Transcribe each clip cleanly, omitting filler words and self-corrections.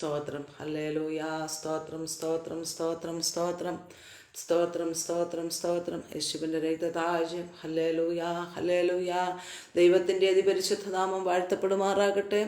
സ്തോത്രം. ഹല്ലേലൂയ. സ്തോത്രം, സ്തോത്രം, സ്തോത്രം, സ്തോത്രം, സ്തോത്രം, സ്തോത്രം, സ്തോത്രം. യേശുവിൻ്റെ രക്തതാജ്യം. Hallelujah, hallelujah. ദൈവത്തിൻ്റെ അതിപരിശുദ്ധ നാമം വാഴ്ത്തപ്പെടുമാറാകട്ടെ.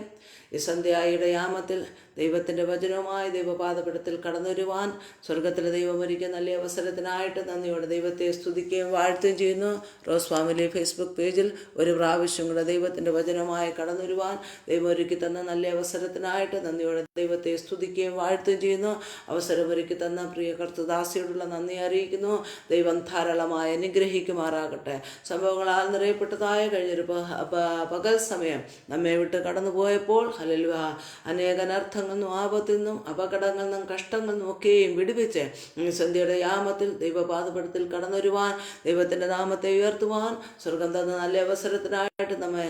ഈ സന്ധ്യയുടെ യാമത്തിൽ ദൈവത്തിൻ്റെ വചനവുമായി ദൈവപാദപീഠത്തിൽ കടന്നു വരുവാൻ സ്വർഗത്തിലെ ദൈവം ഒരുക്കിയ നല്ല അവസരത്തിനായിട്ട് നന്ദിയോടെ ദൈവത്തെ സ്തുതിക്കുകയും വാഴ്ത്തുകയും ചെയ്യുന്നു. റോസ് ഫാമിലി ഫേസ്ബുക്ക് പേജിൽ ഒരു പ്രാവശ്യം കൂടെ ദൈവത്തിൻ്റെ വചനവുമായി കടന്നു വരുവാൻ ദൈവം ഒരുക്കി തന്ന നല്ല അവസരത്തിനായിട്ട് നന്ദിയോടെ ദൈവത്തെ സ്തുതിക്കുകയും വാഴ്ത്തുകയും ചെയ്യുന്നു. അവസരമൊരുക്കി തന്ന പ്രിയ കർത്തദാസിയോടുള്ള നന്ദി അറിയിക്കുന്നു. ദൈവം ധാരാളമായി അനുഗ്രഹിക്കുമാറാകട്ടെ. സംഭവങ്ങളാൽ നിറയപ്പെട്ടതായ കഴിഞ്ഞൊരു പകൽ സമയം നമ്മെ വിട്ട് കടന്നു പോയപ്പോൾ ഹല്ലേലൂയ അനേക അനർത്ഥങ്ങളിൽ നിന്നും ആപത്തിൽ നിന്നും അപകടങ്ങളിൽ നിന്നും കഷ്ടങ്ങളിൽ നിന്നും ഒക്കെയും വിടുവിച്ച് സന്ധ്യയുടെ യാമത്തിൽ ദൈവപാദപീഠത്തിൽ കടന്നു വരുവാൻ ദൈവത്തിൻ്റെ നാമത്തെ ഉയർത്തുവാൻ സ്വർഗം തന്ന നല്ല അവസരത്തിനായിട്ട് നമ്മെ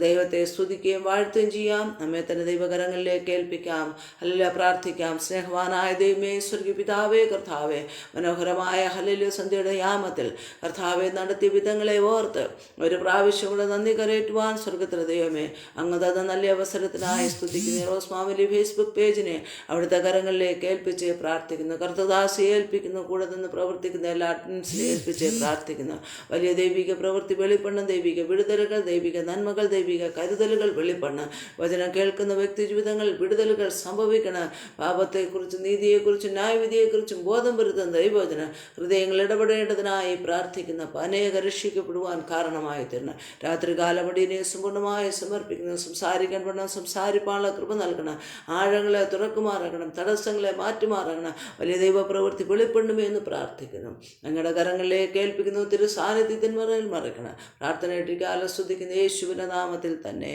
ദൈവത്തെ സ്തുതിക്കുകയും വാഴ്ത്തുകയും ചെയ്യാം. നമ്മെ തന്നെ ദൈവകരങ്ങളിലേക്ക് ഏൽപ്പിക്കാം. ഹല്ലേലൂയ പ്രാർത്ഥിക്കാം. സ്നേഹവാനായ ദൈവമേ, സ്വർഗീയ പിതാവേ, കർത്താവേ, മനോഹരമായ ഹല്ലേലൂയ സന്ധ്യയുടെ യാമത്തിൽ കർത്താവെ നടത്തിയ വിധങ്ങളെ ഓർത്ത് ഒരു പ്രാവശ്യം കൂടെ നന്ദി കരയറ്റുവാൻ സ്വർഗത്തിലെ ദൈവമേ അങ്ങ് തന്ന നല്ല അവസരത്തിനായി സ്തുതിക്കുന്നു. റോസ് ഫാമിലി ഫേസ്ബുക്ക് പേജിനെ അവിടുത്തെ കരങ്ങളിലേക്ക് ഏൽപ്പിച്ച് പ്രാർത്ഥിക്കുന്നു. കർത്തദാസിയെ ഏൽപ്പിക്കുന്നു. കൂടെ നിന്ന് പ്രവർത്തിക്കുന്ന എല്ലാ അഡ്മിൻസിനെ ഏൽപ്പിച്ച് പ്രാർത്ഥിക്കുന്നു. വലിയ ദൈവിക പ്രവൃത്തി വെളിപ്പെടണം. ദൈവിക വിടുതലുകൾ, ദൈവിക നന്മകൾ, ദൈവിക കരുതലുകൾ വെളിപ്പെടണം. വചനം കേൾക്കുന്ന വ്യക്തി ജീവിതങ്ങളിൽ വിടുതലുകൾ സംഭവിക്കണം. പാപത്തെക്കുറിച്ചും നീതിയെക്കുറിച്ചും ന്യായവിധിയെക്കുറിച്ചും ബോധം വരുത്തുന്ന ദൈവവചനം ഹൃദയങ്ങൾ ഇടപെടേണ്ടതിനായി പ്രാർത്ഥിക്കുന്ന അനേക രക്ഷിക്കപ്പെടുവാൻ കാരണമായി തീരണം. രാത്രികാലമടിയെ സമ്പൂർണ്ണമായി സമർപ്പിക്കുന്നു. സംസാരിക്കാൻ വേണം, സംസാരിപ്പാനുള്ള കൃപ നൽകണം. ആഴങ്ങളെ തുറക്കുമാറാകണം. തടസ്സങ്ങളെ മാറ്റുമാറാകണം. വലിയ ദൈവപ്രവൃത്തി വെളിപ്പെടുമെന്ന് പ്രാർത്ഥിക്കുന്നു. ഞങ്ങളുടെ കരങ്ങളിലേക്ക് ഏൽപ്പിക്കുന്നു. തിരു സാന്നിധ്യത്തിൻ മറയിൽ മറക്കണം. പ്രാർത്ഥനയായിട്ട് സ്തുതിക്കുന്ന യേശുവിൻ്റെ നാമത്തിൽ തന്നെ.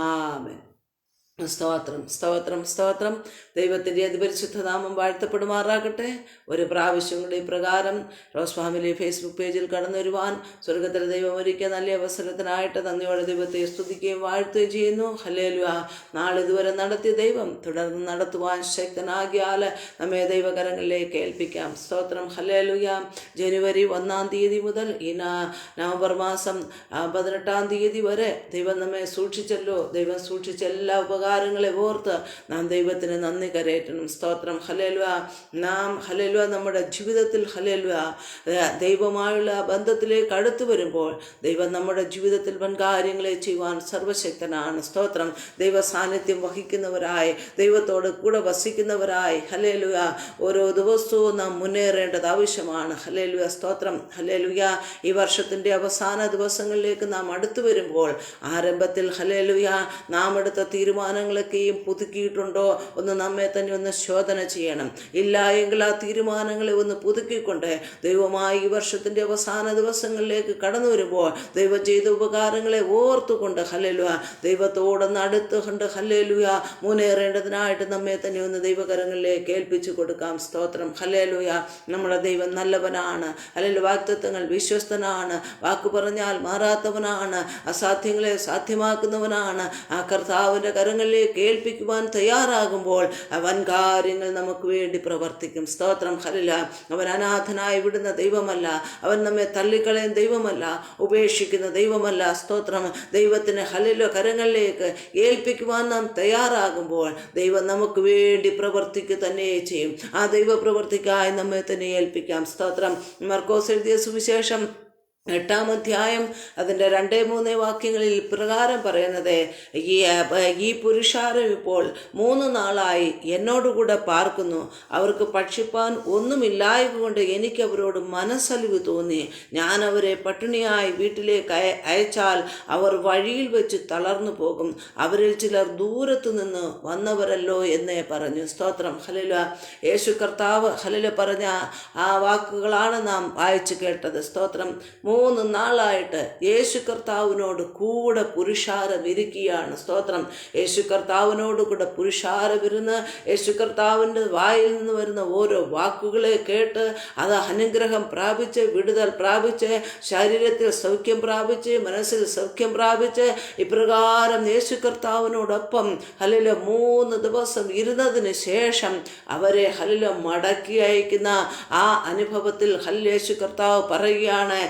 ആമേൻ. സ്തോത്രം, സ്തോത്രം, സ്തോത്രം. ദൈവത്തിൻ്റെ അതിപരിശുദ്ധ നാമം വാഴ്ത്തപ്പെടുമാറാകട്ടെ. ഒരു പ്രാവശ്യം കൂടി ഇപ്രകാരം റോസ് ഫാമിലി ഫേസ്ബുക്ക് പേജിൽ കടന്നു വരുവാൻ സ്വർഗത്തിലെ ദൈവം ഒരുക്കിയ നല്ല അവസരത്തിനായിട്ട് നന്ദിയോടെ ദൈവത്തെ സ്തുതിക്കുകയും വാഴ്ത്തുകയും ചെയ്യുന്നു. ഹല്ലേലൂയ. നാളിതുവരെ നടത്തിയ ദൈവം തുടർന്ന് നടത്തുവാൻ ശക്തനാകിയാൽ നമ്മെ ദൈവകരങ്ങളിലേക്ക് ഏൽപ്പിക്കാം. സ്തോത്രം. ഹല്ലേലൂയ. ജനുവരി 1-ാം തീയതി മുതൽ ഈ നവംബർ മാസം 18-ാം തീയതി വരെ ദൈവം നമ്മെ സൂക്ഷിച്ചല്ലോ. ദൈവം സൂക്ഷിച്ച എല്ലാ ഉപകാരങ്ങളെ ഓർത്ത് നാം ദൈവത്തിന് നന്ദി കരയറ്റണം. സ്തോത്രം. ഹല്ലേലൂയ. നാം ഹല്ലേലൂയ നമ്മുടെ ജീവിതത്തിൽ ഹല്ലേലൂയ ദൈവമായുള്ള ബന്ധത്തിലേക്ക് അടുത്തു വരുമ്പോൾ ദൈവം നമ്മുടെ ജീവിതത്തിൽ വൻകാര്യങ്ങളെ ചെയ്യുവാൻ സർവശക്തനാണ്. സ്തോത്രം. ദൈവ സാന്നിധ്യം വഹിക്കുന്നവരായി, ദൈവത്തോട് കൂടെ വസിക്കുന്നവരായി ഹല്ലേലൂയ ഓരോ ദിവസവും നാം മുന്നേറേണ്ടത് ആവശ്യമാണ്. ഹല്ലേലൂയ. സ്തോത്രം. ഹല്ലേലൂയ. ഈ വർഷത്തിൻ്റെ അവസാന ദിവസങ്ങളിലേക്ക് നാം അടുത്തു വരുമ്പോൾ ആരംഭത്തിൽ ഹല്ലേലൂയ നാം എടുത്ത തീരുമാനങ്ങളൊക്കെയും പുതുക്കിയിട്ടുണ്ടോ ഒന്ന് നമ്മെ തന്നെ ഒന്ന് ശോധന ചെയ്യണം. ഇല്ല എങ്കിൽ ആ തീരുമാനങ്ങളെ ഒന്ന് പുതുക്കിക്കൊണ്ട് ദൈവമായി ഈ വർഷത്തിൻ്റെ അവസാന ദിവസങ്ങളിലേക്ക് കടന്നു വരുമ്പോൾ ദൈവം ചെയ്ത ഉപകാരങ്ങളെ ഓർത്തുകൊണ്ട് ഹല്ലേലൂയ ദൈവത്തോടൊന്ന് അടുത്ത് കൊണ്ട് ഹല്ലേലൂയ മുന്നേറേണ്ടതിനായിട്ട് നമ്മെ തന്നെ ഒന്ന് ദൈവകരങ്ങളിലേക്ക് ഏൽപ്പിച്ചു കൊടുക്കാം. സ്തോത്രം. ഹല്ലേലൂയ. നമ്മുടെ ദൈവം നല്ലവനാണ്. അല്ലെങ്കിൽ വാഗ്ദത്തങ്ങൾ വിശ്വസ്തനാണ്. വാക്ക് പറഞ്ഞാൽ മാറാത്തവനാണ്. അസാധ്യങ്ങളെ സാധ്യമാക്കുന്നവനാണ്. ആ കർത്താവിൻ്റെ കരങ്ങളിലേക്ക് ഏൽപ്പിക്കുവാൻ തയ്യാറാകുമ്പോൾ അവൻ കാര്യങ്ങൾ നമുക്ക് വേണ്ടി പ്രവർത്തിക്കും. സ്തോത്രം. ഹല്ലേലൂയ. അവൻ അനാഥനായി വിടുന്ന ദൈവമല്ല. അവൻ നമ്മെ തള്ളിക്കളയുന്ന ദൈവമല്ല. ഉപേക്ഷിക്കുന്ന ദൈവമല്ല. സ്തോത്രം. ദൈവത്തിന് ഹല്ലേലൂയ കരങ്ങളിലേക്ക് ഏൽപ്പിക്കുവാൻ നാം തയ്യാറാകുമ്പോൾ ദൈവം നമുക്ക് വേണ്ടി പ്രവർത്തിക്കുക തന്നെ ചെയ്യും. ആ ദൈവ പ്രവർത്തിക്കായി നമ്മെ തന്നെ ഏൽപ്പിക്കാം. സ്തോത്രം. മർക്കോസ് എഴുതിയ സുവിശേഷം 8-ാം അധ്യായം അതിൻ്റെ 2-3 വാക്യങ്ങളിൽ പ്രകാരം പറയുന്നത്, ഈ പുരുഷാരം ഇപ്പോൾ 3 നാളായി എന്നോടുകൂടെ പാർക്കുന്നു. അവർക്ക് ഭക്ഷിപ്പാൻ ഒന്നുമില്ലായ്മ കൊണ്ട് എനിക്ക് അവരോട് മനസ്സലിവ് തോന്നി. ഞാൻ അവരെ പട്ടിണിയായി വീട്ടിലേക്ക് അയച്ചാൽ അവർ വഴിയിൽ വെച്ച് തളർന്നു പോകും. അവരിൽ ചിലർ ദൂരത്തു നിന്ന് വന്നവരല്ലോ എന്നേ പറഞ്ഞു. സ്തോത്രം. ഹല്ലേലൂയ. യേശു കർത്താവ് ഹല്ലേലൂയ പറഞ്ഞ ആ വാക്കുകളാണ് നാം വായിച്ചു കേട്ടത്. സ്തോത്രം. 3 നാളായിട്ട് യേശു കർത്താവിനോട് കൂടെ പുരുഷാരം ഇരിക്കുകയാണ്. സ്തോത്രം. യേശു കർത്താവിനോട് കൂടെ പുരുഷാരം ഇരുന്ന് യേശു കർത്താവിൻ്റെ വായിൽ നിന്ന് വരുന്ന ഓരോ വാക്കുകളെ കേട്ട് അത് അനുഗ്രഹം പ്രാപിച്ച്, വിടുതൽ പ്രാപിച്ച്, ശരീരത്തിൽ സൗഖ്യം പ്രാപിച്ച്, മനസ്സിൽ സൗഖ്യം പ്രാപിച്ച് ഇപ്രകാരം യേശു കർത്താവിനോടൊപ്പം ഹല്ലേലൂയ 3 ദിവസം ഇരുന്നതിന് ശേഷം അവരെ ഹല്ലേലൂയ മടക്കി അയക്കുന്ന ആ അനുഭവത്തിൽ യേശു കർത്താവ് പറയുകയാണ്,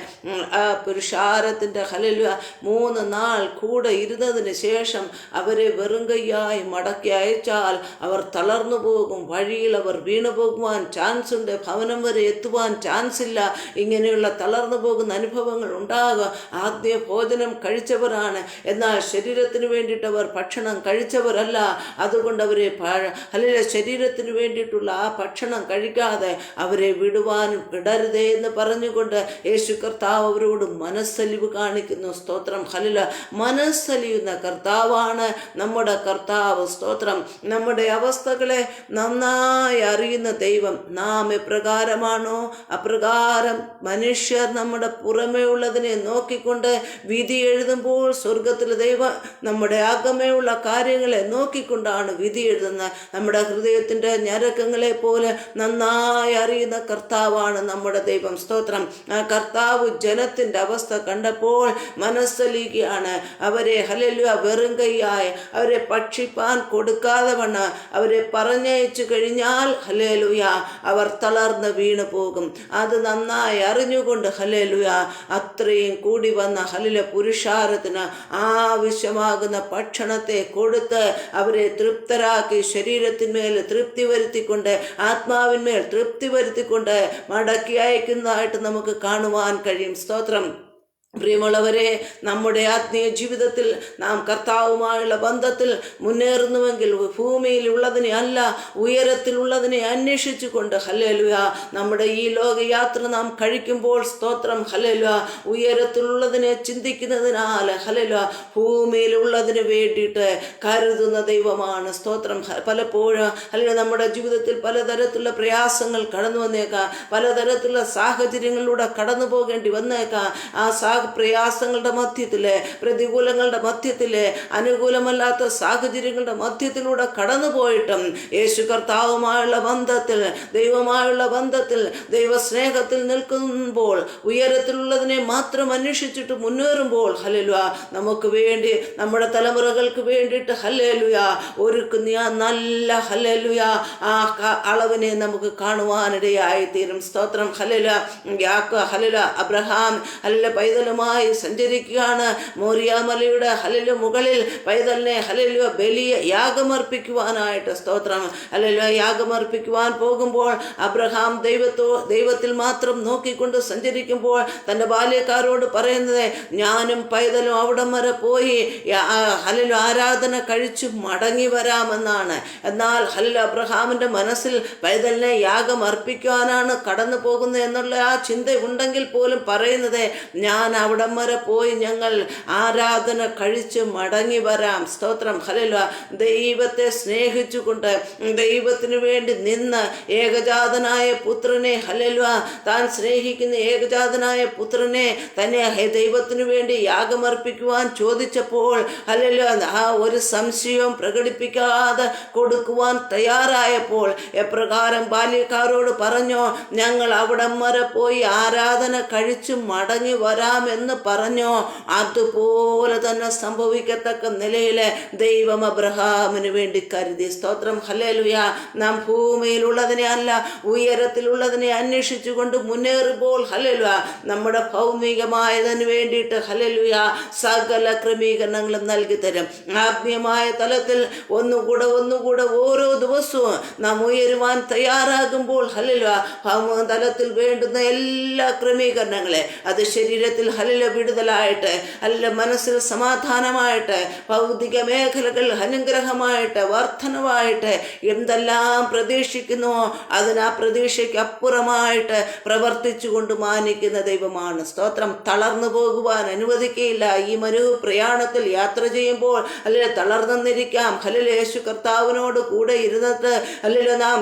പുരുഷാരത്തിൻ്റെ ഹല്ലേലൂയ 3 നാൾ കൂടെ ഇരുന്നതിന് ശേഷം അവരെ വെറും കൈയായി മടക്കി അയച്ചാൽ അവർ തളർന്നു പോകും, വഴിയിൽ അവർ വീണു പോകുവാൻ ചാൻസ് ഉണ്ട്, ഭവനം വരെ എത്തുവാൻ ചാൻസ് ഇല്ല. ഇങ്ങനെയുള്ള തളർന്നു പോകുന്ന അനുഭവങ്ങൾ ഉണ്ടാകുക. ആദ്യ ഭോജനം കഴിച്ചവരാണ്, എന്നാൽ ശരീരത്തിന് വേണ്ടിയിട്ട് അവർ ഭക്ഷണം കഴിച്ചവരല്ല. അതുകൊണ്ട് അവരെ അല്ലെങ്കിൽ ശരീരത്തിന് വേണ്ടിയിട്ടുള്ള ആ ഭക്ഷണം കഴിക്കാതെ അവരെ വിടരുതേ എന്ന് പറഞ്ഞുകൊണ്ട് യേശു കർത്താവ് അവരോട് മനസ്സലിവ് കാണിക്കുന്നു. സ്തോത്രം. ഹല്ലേലൂയ. മനസ്സലിയുന്ന കർത്താവാണ് നമ്മുടെ കർത്താവ്. സ്തോത്രം. നമ്മുടെ അവസ്ഥകളെ നന്നായി അറിയുന്ന ദൈവം. നാം എപ്രകാരമാണോ അപ്രകാരം മനുഷ്യർ നമ്മുടെ പുറമേ ഉള്ളതിനെ നോക്കിക്കൊണ്ട് വിധി എഴുതുമ്പോൾ സ്വർഗത്തിൽ ദൈവം നമ്മുടെ അകമേയുള്ള കാര്യങ്ങളെ നോക്കിക്കൊണ്ടാണ് വിധി എഴുതുന്നത്. നമ്മുടെ ഹൃദയത്തിൻ്റെ ഞരക്കങ്ങളെ പോലെ നന്നായി അറിയുന്ന കർത്താവാണ് നമ്മുടെ ദൈവം. സ്തോത്രം. ആ കർത്താവ് ജനത്തിൻ്റെ അവസ്ഥ കണ്ടപ്പോൾ മനസ്സലിയുകയാണ്. അവരെ ഹല്ലേലൂയ വെറും കൈയായി അവരെ ഭക്ഷിപ്പാൻ കൊടുക്കാതെ വണ്ണം അവരെ പറഞ്ഞയച്ചു കഴിഞ്ഞാൽ ഹല്ലേലൂയ അവർ തളർന്ന് വീണു പോകും. അത് നന്നായി അറിഞ്ഞുകൊണ്ട് ഹല്ലേലൂയ അത്രയും കൂടി വന്ന ഹല്ലേലൂയ പുരുഷാരത്തിന് ആവശ്യമാകുന്ന ഭക്ഷണത്തെ കൊടുത്ത് അവരെ തൃപ്തരാക്കി, ശരീരത്തിന്മേൽ തൃപ്തി വരുത്തിക്കൊണ്ട് ആത്മാവിന്മേൽ തൃപ്തി വരുത്തിക്കൊണ്ട് മടക്കി അയക്കുന്നതായിട്ട് നമുക്ക് കാണുവാൻ കഴിയും. സ്തോത്രം. പ്രിയമുള്ളവരെ, നമ്മുടെ ആത്മീയ ജീവിതത്തിൽ നാം കർത്താവുമായുള്ള ബന്ധത്തിൽ മുന്നേറുന്നുവെങ്കിൽ ഭൂമിയിലുള്ളതിനെ അല്ല ഉയരത്തിലുള്ളതിനെ അന്വേഷിച്ചു കൊണ്ട് ഹല്ലേലൂയ നമ്മുടെ ഈ ലോകയാത്ര നാം കഴിക്കുമ്പോൾ സ്തോത്രം ഹല്ലേലൂയ ഉയരത്തിലുള്ളതിനെ ചിന്തിക്കുന്നതിനാൽ ഹല്ലേലൂയ ഭൂമിയിലുള്ളതിന് വേണ്ടിയിട്ട് കരുതുന്ന ദൈവമാണ്. സ്തോത്രം. പലപ്പോഴും അല്ലെങ്കിൽ നമ്മുടെ ജീവിതത്തിൽ പലതരത്തിലുള്ള പ്രയാസങ്ങൾ കടന്നു വന്നേക്കാം, പലതരത്തിലുള്ള സാഹചര്യങ്ങളിലൂടെ കടന്നു പോകേണ്ടി വന്നേക്കാം. ആ പ്രയാസങ്ങളുടെ മധ്യത്തിലെ, പ്രതികൂലങ്ങളുടെ മധ്യത്തിലെ, അനുകൂലമല്ലാത്ത സാഹചര്യങ്ങളുടെ മധ്യത്തിലൂടെ കടന്നുപോയിട്ടും യേശു കർത്താവുമായുള്ള ബന്ധത്തിൽ, ദൈവമായുള്ള ബന്ധത്തിൽ, ദൈവസ്നേഹത്തിൽ നിൽക്കുമ്പോൾ ഉയരത്തിലുള്ളതിനെ മാത്രം അന്വേഷിച്ചിട്ട് മുന്നേറുമ്പോൾ ഹല്ലേലൂയ നമുക്ക് വേണ്ടി, നമ്മുടെ തലമുറകൾക്ക് വേണ്ടിയിട്ട് ഹല്ലേലൂയ ഒരുക്കുന്ന നല്ല ഹല്ലേലൂയ ആ അളവിനെ നമുക്ക് കാണുവാനിടയായി തീരും. സ്തോത്രം. ഹല്ലേലൂയ. ഹല്ലേലൂയ അബ്രഹാം ഹല്ലേലൂയ പൈതലുമായി സഞ്ചരിക്കുകയാണ്. മോറിയാമലയുടെ ഹല്ലേലൂയ മുകളിൽ പൈതലിനെ ഹല്ലേലൂയ ബലിയ യാഗമർപ്പിക്കുവാനായിട്ട്. സ്തോത്രം. ഹല്ലേലൂയ യാഗമർപ്പിക്കുവാൻ പോകുമ്പോൾ അബ്രഹാം ദൈവത്തിൽ മാത്രം നോക്കിക്കൊണ്ട് സഞ്ചരിക്കുമ്പോൾ തൻ്റെ ബാല്യക്കാരോട് പറയുന്നത്, ഞാനും പൈതലും അവിടം വരെ പോയി ഹല്ലേലൂയ ആരാധന കഴിച്ചു മടങ്ങി വരാമെന്നാണ്. എന്നാൽ ഹല്ലേലൂയ അബ്രഹാമിൻ്റെ മനസ്സിൽ പൈതലിനെ യാഗം അർപ്പിക്കുവാനാണ് കടന്നു പോകുന്നത് എന്നുള്ള ആ ചിന്ത ഉണ്ടെങ്കിൽ പോലും പറയുന്നത്, ഞാൻ അവിടം വരെ പോയി ഞങ്ങൾ ആരാധന കഴിച്ച് മടങ്ങി വരാം. സ്തോത്രം. ഹല്ലേലൂയ. ദൈവത്തെ സ്നേഹിച്ചുകൊണ്ട് ദൈവത്തിന് വേണ്ടി നിന്ന് ഏകജാതനായ പുത്രനെ ഹല്ലേലൂയ താൻ സ്നേഹിക്കുന്ന ഏകജാതനായ പുത്രനെ തന്നെ ദൈവത്തിന് വേണ്ടി യാഗമർപ്പിക്കുവാൻ ചോദിച്ചപ്പോൾ ഹല്ലേലൂയ ആ ഒരു സംശയവും പ്രകടിപ്പിക്കാതെ കൊടുക്കുവാൻ തയ്യാറായപ്പോൾ എപ്രകാരം ബാല്യക്കാരോട് പറഞ്ഞോ, ഞങ്ങൾ അവിടം വരെ പോയി ആരാധന കഴിച്ചു മടങ്ങി വരാമെന്ന് പറഞ്ഞോ, അതുപോലെ തന്നെ സംഭവിക്കത്തക്ക നിലയിൽ ദൈവം അബ്രഹാമിന് വേണ്ടി കരുതി. സ്തോത്രം. ഹല്ലേലൂയ. നാം ഭൂമിയിലുള്ളതിനെ അല്ല ഉയരത്തിലുള്ളതിനെ അന്വേഷിച്ചുകൊണ്ട് മുന്നേറുമ്പോൾ ഹല്ലേലൂയ നമ്മുടെ ഭൗമികമായതിന് വേണ്ടിയിട്ട് ഹല്ലേലൂയ സകല ക്രമീകരണങ്ങളും നൽകി തരും. ആത്മീയമായ തലത്തിൽ ഒന്നുകൂടെ ഓരോ ദിവസവും നാം ഉയരുവാൻ തയ്യാറാകുമ്പോൾ ഹല്ലേലൂയ ഭൗമിക തലത്തിൽ വേണ്ടുന്ന എല്ലാ ക്രമീകരണങ്ങളെ, അത് ശരീരത്തിൽ ഹല്ലേലൂയ വിടുതലായിട്ട്, അല്ല മനസ്സിൽ സമാധാനമായിട്ട്, ഭൗതിക മേഖലകൾ അനുഗ്രഹമായിട്ട്, വർധനവായിട്ട് എന്തെല്ലാം പ്രതീക്ഷിക്കുന്നുവോ അതിന് ആ പ്രതീക്ഷയ്ക്ക് അപ്പുറമായിട്ട് പ്രവർത്തിച്ചു കൊണ്ട് മാനിക്കുന്ന ദൈവമാണ്. സ്തോത്രം. തളർന്നു പോകുവാൻ അനുവദിക്കുകയില്ല. ഈ പ്രയാണത്തിൽ യാത്ര ചെയ്യുമ്പോൾ അല്ലെങ്കിൽ തളർന്നിരിക്കാം. ഹല്ലേലൂയ യേശു കർത്താവിനോട് കൂടെ ഇരുന്നിട്ട് ഹല്ലേലൂയ നാം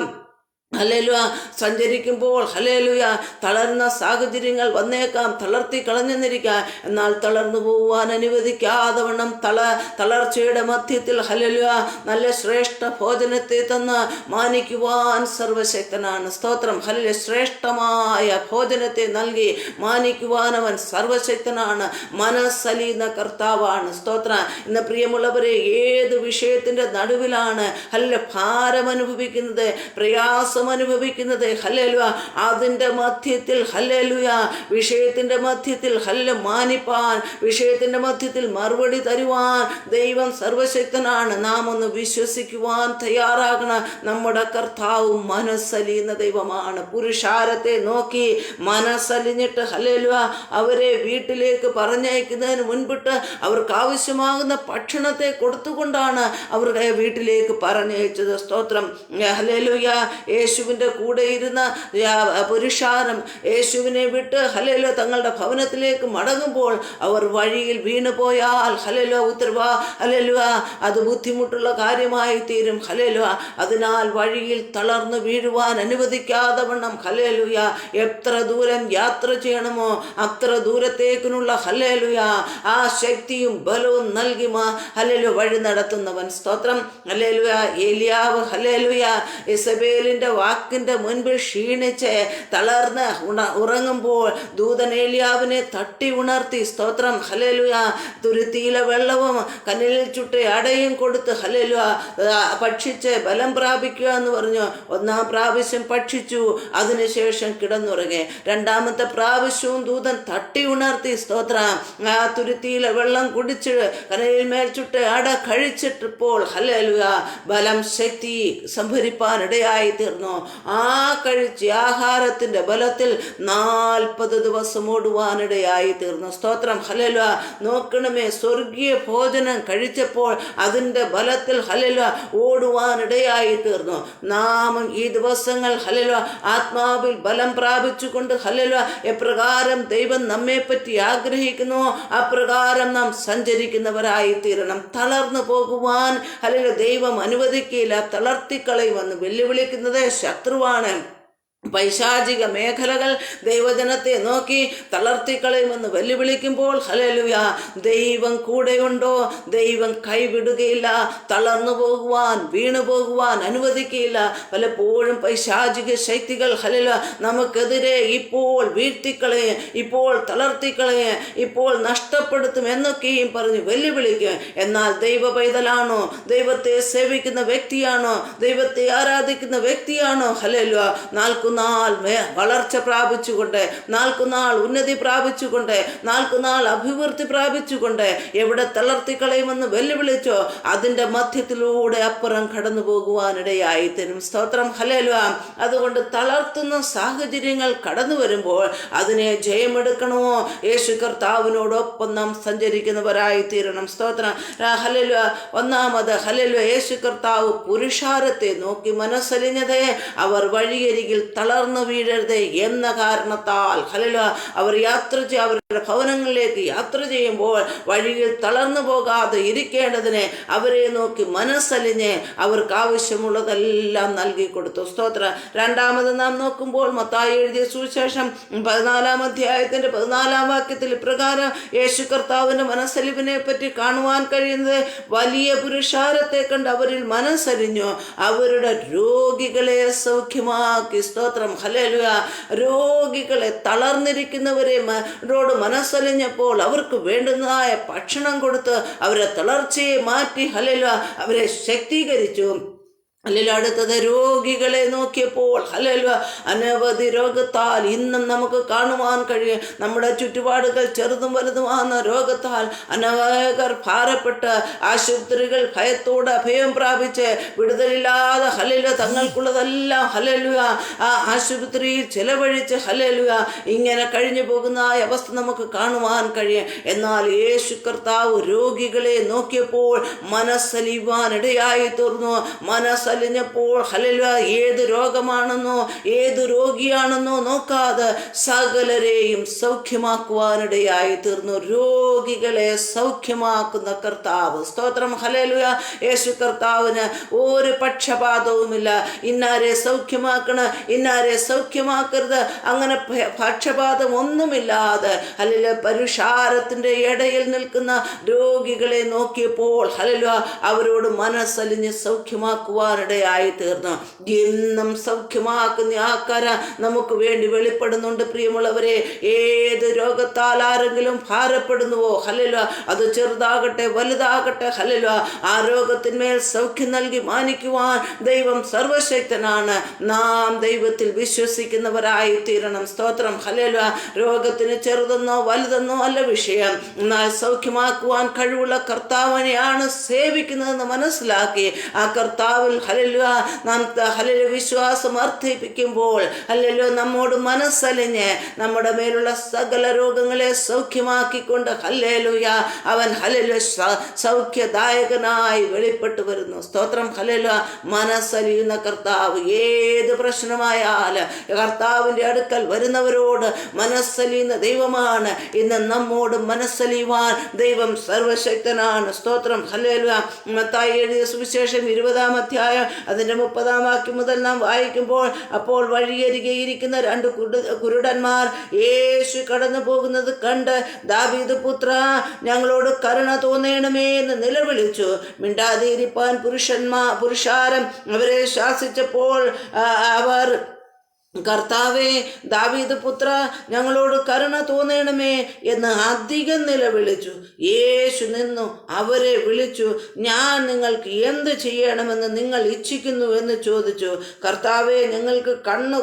ഹല്ലേലൂയ സഞ്ചരിക്കുമ്പോൾ ഹല്ലേലൂയ തളർന്ന സാഹചര്യങ്ങൾ വന്നേക്കാം, തളർത്തി കളഞ്ഞെന്നിരിക്കാം. എന്നാൽ തളർന്നു പോകുവാൻ അനുവദിക്കാതെ വണ്ണം തളർച്ചയുടെ മധ്യത്തിൽ ഹല്ലേലൂയ നല്ല ശ്രേഷ്ഠ ഭോജനത്തെ തന്ന് മാനിക്കുവാൻ സർവശക്തനാണ്. സ്തോത്രം. ഹല്ലേലൂയ ശ്രേഷ്ഠമായ ഭോജനത്തെ നൽകി മാനിക്കുവാൻ അവൻ സർവശക്തനാണ്. മനസ്സലിയുന്ന കർത്താവാണ്. സ്തോത്രം. ഇന്ന് പ്രിയമുള്ളവരെ, ഏത് വിഷയത്തിൻ്റെ നടുവിലാണ് ഹല്ലേലൂയ ഭാരം അനുഭവിക്കുന്നത്, പ്രയാസം അനുഭവിക്കുന്നത്. ഹല്ലേലൂയ. അതിൻ്റെ മധ്യത്തിൽ ഹല്ലേലൂയ, വിഷയത്തിൻ്റെ മധ്യത്തിൽ മാനിപ്പാൻ, വിഷയത്തിൻ്റെ മധ്യത്തിൽ മറുപടി തരുവാൻ ദൈവം സർവശക്തനാണ്. നാം ഒന്ന് വിശ്വസിക്കുവാൻ തയ്യാറാകണം. നമ്മുടെ കർത്താവ് മനസ്സലിയുന്ന ദൈവമാണ്. പുരുഷാരത്തെ നോക്കി മനസ്സലിഞ്ഞിട്ട് ഹല്ലേലൂയ അവരെ വീട്ടിലേക്ക് പറഞ്ഞയക്കുന്നതിന് മുൻപിട്ട് അവർക്ക് ആവശ്യമാകുന്ന ഭക്ഷണത്തെ കൊടുത്തുകൊണ്ടാണ് അവരുടെ വീട്ടിലേക്ക് പറഞ്ഞയച്ചത്. സ്തോത്രം. ഹല്ലേലൂയ. യേശുവിൻ്റെ കൂടെ ഇരുന്ന പുരുഷാരം യേശുവിനെ വിട്ട് ഹല്ലേലൂയ തങ്ങളുടെ ഭവനത്തിലേക്ക് മടങ്ങുമ്പോൾ അവർ വഴിയിൽ വീണുപോയാൽ ഹല്ലേലൂയ ഹല്ലേലൂയ അത് ബുദ്ധിമുട്ടുള്ള കാര്യമായി തീരും. ഹല്ലേലൂയ. അതിനാൽ വഴിയിൽ തളർന്നു വീഴുവാൻ അനുവദിക്കാതെ വണ്ണം ഹല്ലേലൂയ എത്ര ദൂരം യാത്ര ചെയ്യണമോ അത്ര ദൂരത്തേക്കിനുള്ള ഹല്ലേലൂയ ആ ശക്തിയും ബലവും നൽകി ഹല്ലേലൂയ വഴി നടത്തുന്നവൻ. സ്തോത്രം. ഹല്ലേലൂയ. ഏലിയാവ് ഹല്ലേലൂയ ഇസബേലിൻ്റെ വാക്കിൻ്റെ മുൻപിൽ ക്ഷീണിച്ച് തളർന്ന് ഉറങ്ങുമ്പോൾ ദൂതൻ ഏലിയാവിനെ തട്ടി ഉണർത്തി. സ്തോത്രം. ഹല്ലേലൂയ. തുരുത്തിയിലെ വെള്ളവും കനലിൽ ചുട്ട് അടയും കൊടുത്ത് ഹല്ലേലൂയ ഭക്ഷിച്ച് ബലം പ്രാപിക്കുക എന്ന് പറഞ്ഞു. ഒന്നാം പ്രാവശ്യം ഭക്ഷിച്ചു, അതിനുശേഷം കിടന്നുറങ്ങി. രണ്ടാമത്തെ പ്രാവശ്യവും ദൂതൻ തട്ടി ഉണർത്തി. സ്തോത്രം. ആ തുരുത്തിയിലെ വെള്ളം കുടിച്ച് കനലിൽ മേൽ ചുട്ട് അട കഴിച്ചിട്ടപ്പോൾ ഹല്ലേലൂയ ബലം ശക്തി സംഭരിപ്പാൻ ഇടയായി തീർന്നു. ആ കഴിച്ച് ആഹാരത്തിൻ്റെ ബലത്തിൽ 40 ദിവസം ഓടുവാനിടയായി തീർന്നു. സ്തോത്രം. ഹല്ലേലൂയ. നോക്കണമേ, സ്വർഗീയ ഭോജനം കഴിച്ചപ്പോൾ അതിൻ്റെ ബലത്തിൽ ഹല്ലേലൂയ ഓടുവാനിടയായി തീർന്നു. നാം ഈ ദിവസങ്ങൾ ഹല്ലേലൂയ ആത്മാവിൽ ബലം പ്രാപിച്ചുകൊണ്ട് ഹല്ലേലൂയ എപ്രകാരം ദൈവം നമ്മെപ്പറ്റി ആഗ്രഹിക്കുന്നു അപ്രകാരം നാം സഞ്ചരിക്കുന്നവരായി തീരണം. തളർന്നു പോകുവാൻ ഹല്ലേലൂയ ദൈവം അനുവദിക്കില്ല. തളർത്തിക്കളയുമെന്ന് വെല്ലുവിളിക്കുന്നത് ശത്രുവാണ്. പൈശാചിക മേഖലകൾ ദൈവജനത്തെ നോക്കി തളർത്തിക്കളയുമെന്ന് വെല്ലുവിളിക്കുമ്പോൾ ഹല്ലേലൂയ ദൈവം കൂടെയുണ്ടോ? ദൈവം കൈവിടുകയില്ല. തളർന്നു പോകുവാൻ വീണു പോകുവാൻ അനുവദിക്കുകയില്ല. പലപ്പോഴും പൈശാചിക ശക്തികൾ ഹല്ലേലൂയ നമുക്കെതിരെ ഇപ്പോൾ വീഴ്ത്തിക്കളയും, ഇപ്പോൾ തളർത്തിക്കളയും, ഇപ്പോൾ നഷ്ടപ്പെടുത്തും എന്നൊക്കെയും പറഞ്ഞ് വെല്ലുവിളിക്കും. എന്നാൽ ദൈവ പൈതലാണോ, ദൈവത്തെ സേവിക്കുന്ന വ്യക്തിയാണോ, ദൈവത്തെ ആരാധിക്കുന്ന വ്യക്തിയാണോ ഹല്ലേലൂയ നാൾക്കുനാൾ വളർച്ച പ്രാപിച്ചുകൊണ്ട്, നാൾക്കുനാൾ ഉന്നതി പ്രാപിച്ചുകൊണ്ട്, നാൾക്കുനാൾ അഭിവൃദ്ധി പ്രാപിച്ചുകൊണ്ട് എവിടെ തളർത്തിക്കളയുമെന്ന് വെല്ലുവിളിച്ചോ അതിൻ്റെ മധ്യത്തിലൂടെ അപ്പുറം കടന്നു പോകുവാനിടയായി തരും. സ്തോത്രം. ഹല്ലേലൂയ. അതുകൊണ്ട് തളർത്തുന്ന സാഹചര്യങ്ങൾ കടന്നു വരുമ്പോൾ അതിനെ ജയമെടുക്കണമോ യേശു കർത്താവിനോടൊപ്പം നാം സഞ്ചരിക്കുന്നവരായി തീരണം. സ്തോത്രം. ഹല്ലേലൂയ. ഒന്നാമത് ഹല്ലേലൂയ യേശു കർത്താവ് പുരുഷാരത്തെ നോക്കി മനസ്സലിഞ്ഞതേ അവർ വഴിയരികിൽ തളർന്നു വീഴരുതേ എന്ന കാരണത്താൽ ഹല്ലേലൂയ അവർ അവരുടെ ഭവനങ്ങളിലേക്ക് യാത്ര ചെയ്യുമ്പോൾ വഴിയിൽ തളർന്നു പോകാതെ ഇരിക്കേണ്ടതിന് അവരെ നോക്കി മനസ്സലിഞ്ഞ് അവർക്ക് ആവശ്യമുള്ളതെല്ലാം നൽകി കൊടുത്തു. സ്തോത്രം. രണ്ടാമത് നാം നോക്കുമ്പോൾ മത്തായി എഴുതിയ സുവിശേഷം 14-ാം അധ്യായത്തിൻ്റെ 14-ാം വാക്യത്തിൽ ഇപ്രകാരം യേശു കർത്താവിൻ്റെ മനസ്സലിവിനെ പറ്റി കാണുവാൻ കഴിയുന്നത് വലിയ പുരുഷാരത്തെ കണ്ട് അവരിൽ മനസ്സലിഞ്ഞു അവരുടെ രോഗികളെ സൗഖ്യമാക്കി. സ്തോത്രം. ഹല്ലേലൂയ. രോഗികളെ തളർന്നിരിക്കുന്നവരെ മനസ്സലിഞ്ഞപ്പോൾ അവർക്ക് വേണ്ടുന്നതായ ഭക്ഷണം കൊടുത്ത് അവരെ തളർച്ചയെ മാറ്റി ഹല്ലേലൂയ അവരെ ശക്തീകരിച്ചു. അല്ലെങ്കിൽ അടുത്തത് രോഗികളെ നോക്കിയപ്പോൾ ഹല്ലേലൂയ അനവധി രോഗത്താൽ ഇന്നും നമുക്ക് കാണുവാൻ കഴിയും. നമ്മുടെ ചുറ്റുപാടുകൾ ചെറുതും വലുതുമാകുന്ന രോഗത്താൽ അനേകർ ഭാരപ്പെട്ട് ആശുപത്രികൾ ഭയത്തോടെ അഭയം പ്രാപിച്ച് വിടുതലില്ലാതെ ഹല്ലേലൂയ തങ്ങൾക്കുള്ളതെല്ലാം ഹല്ലേലൂയ ആ ആശുപത്രിയിൽ ചെലവഴിച്ച് ഹല്ലേലൂയ ഇങ്ങനെ കഴിഞ്ഞു പോകുന്ന അവസ്ഥ നമുക്ക് കാണുവാൻ കഴിയും. എന്നാൽ യേശു കർത്താവ് രോഗികളെ നോക്കിയപ്പോൾ മനസ്സലിയുവാനിടയായി തീർന്നു. മനസ്സലിഞ്ഞപ്പോൾ ഹല്ലേലൂയ ഏത് രോഗമാണെന്നോ ഏത് രോഗിയാണെന്നോ നോക്കാതെ സകലരെയും സൗഖ്യമാക്കുവാനിടയായി തീർന്നു. രോഗികളെ സൗഖ്യമാക്കുന്ന കർത്താവ്. സ്തോത്രം. ഹല്ലേലൂയ. യേശു കർത്താവിന് ഒരു പക്ഷപാതവുമില്ല. ഇന്നാരെ സൗഖ്യമാക്കണം, ഇന്നാരെ സൗഖ്യമാക്കരുത്, അങ്ങനെ പക്ഷപാതം ഒന്നുമില്ലാതെ ഹല്ലേലൂയ പുരുഷാരത്തിൻ്റെ ഇടയിൽ നിൽക്കുന്ന രോഗികളെ നോക്കിയപ്പോൾ ഹല്ലേലൂയ അവരോട് മനസ്സലിഞ്ഞ് സൗഖ്യമാക്കുവാൻ വെളിപ്പെടുവാനിടയായി തീർന്നു. എന്നും സൗഖ്യമാക്കുന്ന ആ കര നമുക്ക് വേണ്ടി വെളിപ്പെടുന്നുണ്ട്. പ്രിയമുള്ളവരെ, ഏത് രോഗത്താൽ ആരെങ്കിലും ഭാരപ്പെടുന്നുവോ, ഹല്ലേലൂയ, അത് ചെറുതാകട്ടെ വലുതാകട്ടെ, ഹല്ലേലൂയ, ആ രോഗത്തിന്മേൽ സൗഖ്യം നൽകി മാനിക്കുവാൻ ദൈവം സർവശക്തനാണ്. നാം ദൈവത്തിൽ വിശ്വസിക്കുന്നവരായി തീരണം. സ്തോത്രം, ഹല്ലേലൂയ. രോഗത്തിന് ചെറുതെന്നോ വലുതെന്നോ അല്ല വിഷയം, എന്നാൽ സൗഖ്യമാക്കുവാൻ കഴിവുള്ള കർത്താവിനെയാണ് സേവിക്കുന്നതെന്ന് മനസ്സിലാക്കി ആ കർത്താവിൽ ഹല്ലേലൂയ നാം ഹല്ലേലൂയ വിശ്വാസം അർപ്പിക്കുമ്പോൾ, ഹല്ലേലൂയ, നമ്മോട് മനസ്സലിഞ്ഞ് നമ്മുടെ മേലുള്ള സകല രോഗങ്ങളെ സൗഖ്യമാക്കിക്കൊണ്ട് ഹല്ലേലൂയ അവൻ ഹല്ലേലൂയ സൗഖ്യദായകനായി വെളിപ്പെട്ടു വരുന്നു. സ്തോത്രം, ഹല്ലേലൂയ. മനസ്സലിയുന്ന കർത്താവ് ഏത് പ്രശ്നമായാലും കർത്താവിൻ്റെ അടുക്കൽ വരുന്നവരോട് മനസ്സലിയുന്ന ദൈവമാണ്. ഇന്ന് നമ്മോട് മനസ്സലിയുവാൻ ദൈവം സർവശക്തനാണ്. സ്തോത്രം, ഹല്ലേലൂയ. മത്തായി എഴുതിയ സുവിശേഷം 20-ാം അധ്യായം അതിൻ്റെ 30-ാം വാക്യം മുതൽ നാം വായിക്കുമ്പോൾ, അപ്പോൾ വഴിയരികെ ഇരിക്കുന്ന 2 കുരുടന്മാർ യേശു കടന്നു പോകുന്നത് കണ്ട്, ദാവീദ് പുത്ര, ഞങ്ങളോട് കരുണ തോന്നണമേ എന്ന് നിലവിളിച്ചു. മിണ്ടാതെ ഇരിപ്പാൻ പുരുഷാരം അവരെ ശാസിച്ചപ്പോൾ അവർ, കർത്താവേ, ദാവീദ് പുത്ര, ഞങ്ങളോട് കരുണ തോന്നണമേ എന്ന് അധികം നിലവിളിച്ചു. യേശു നിന്നു അവരെ വിളിച്ചു, ഞാൻ നിങ്ങൾക്ക് എന്ത് ചെയ്യണമെന്ന് നിങ്ങൾ ഇച്ഛിക്കുന്നു എന്ന് ചോദിച്ചു. കർത്താവേ, ഞങ്ങൾക്ക് കണ്ണ്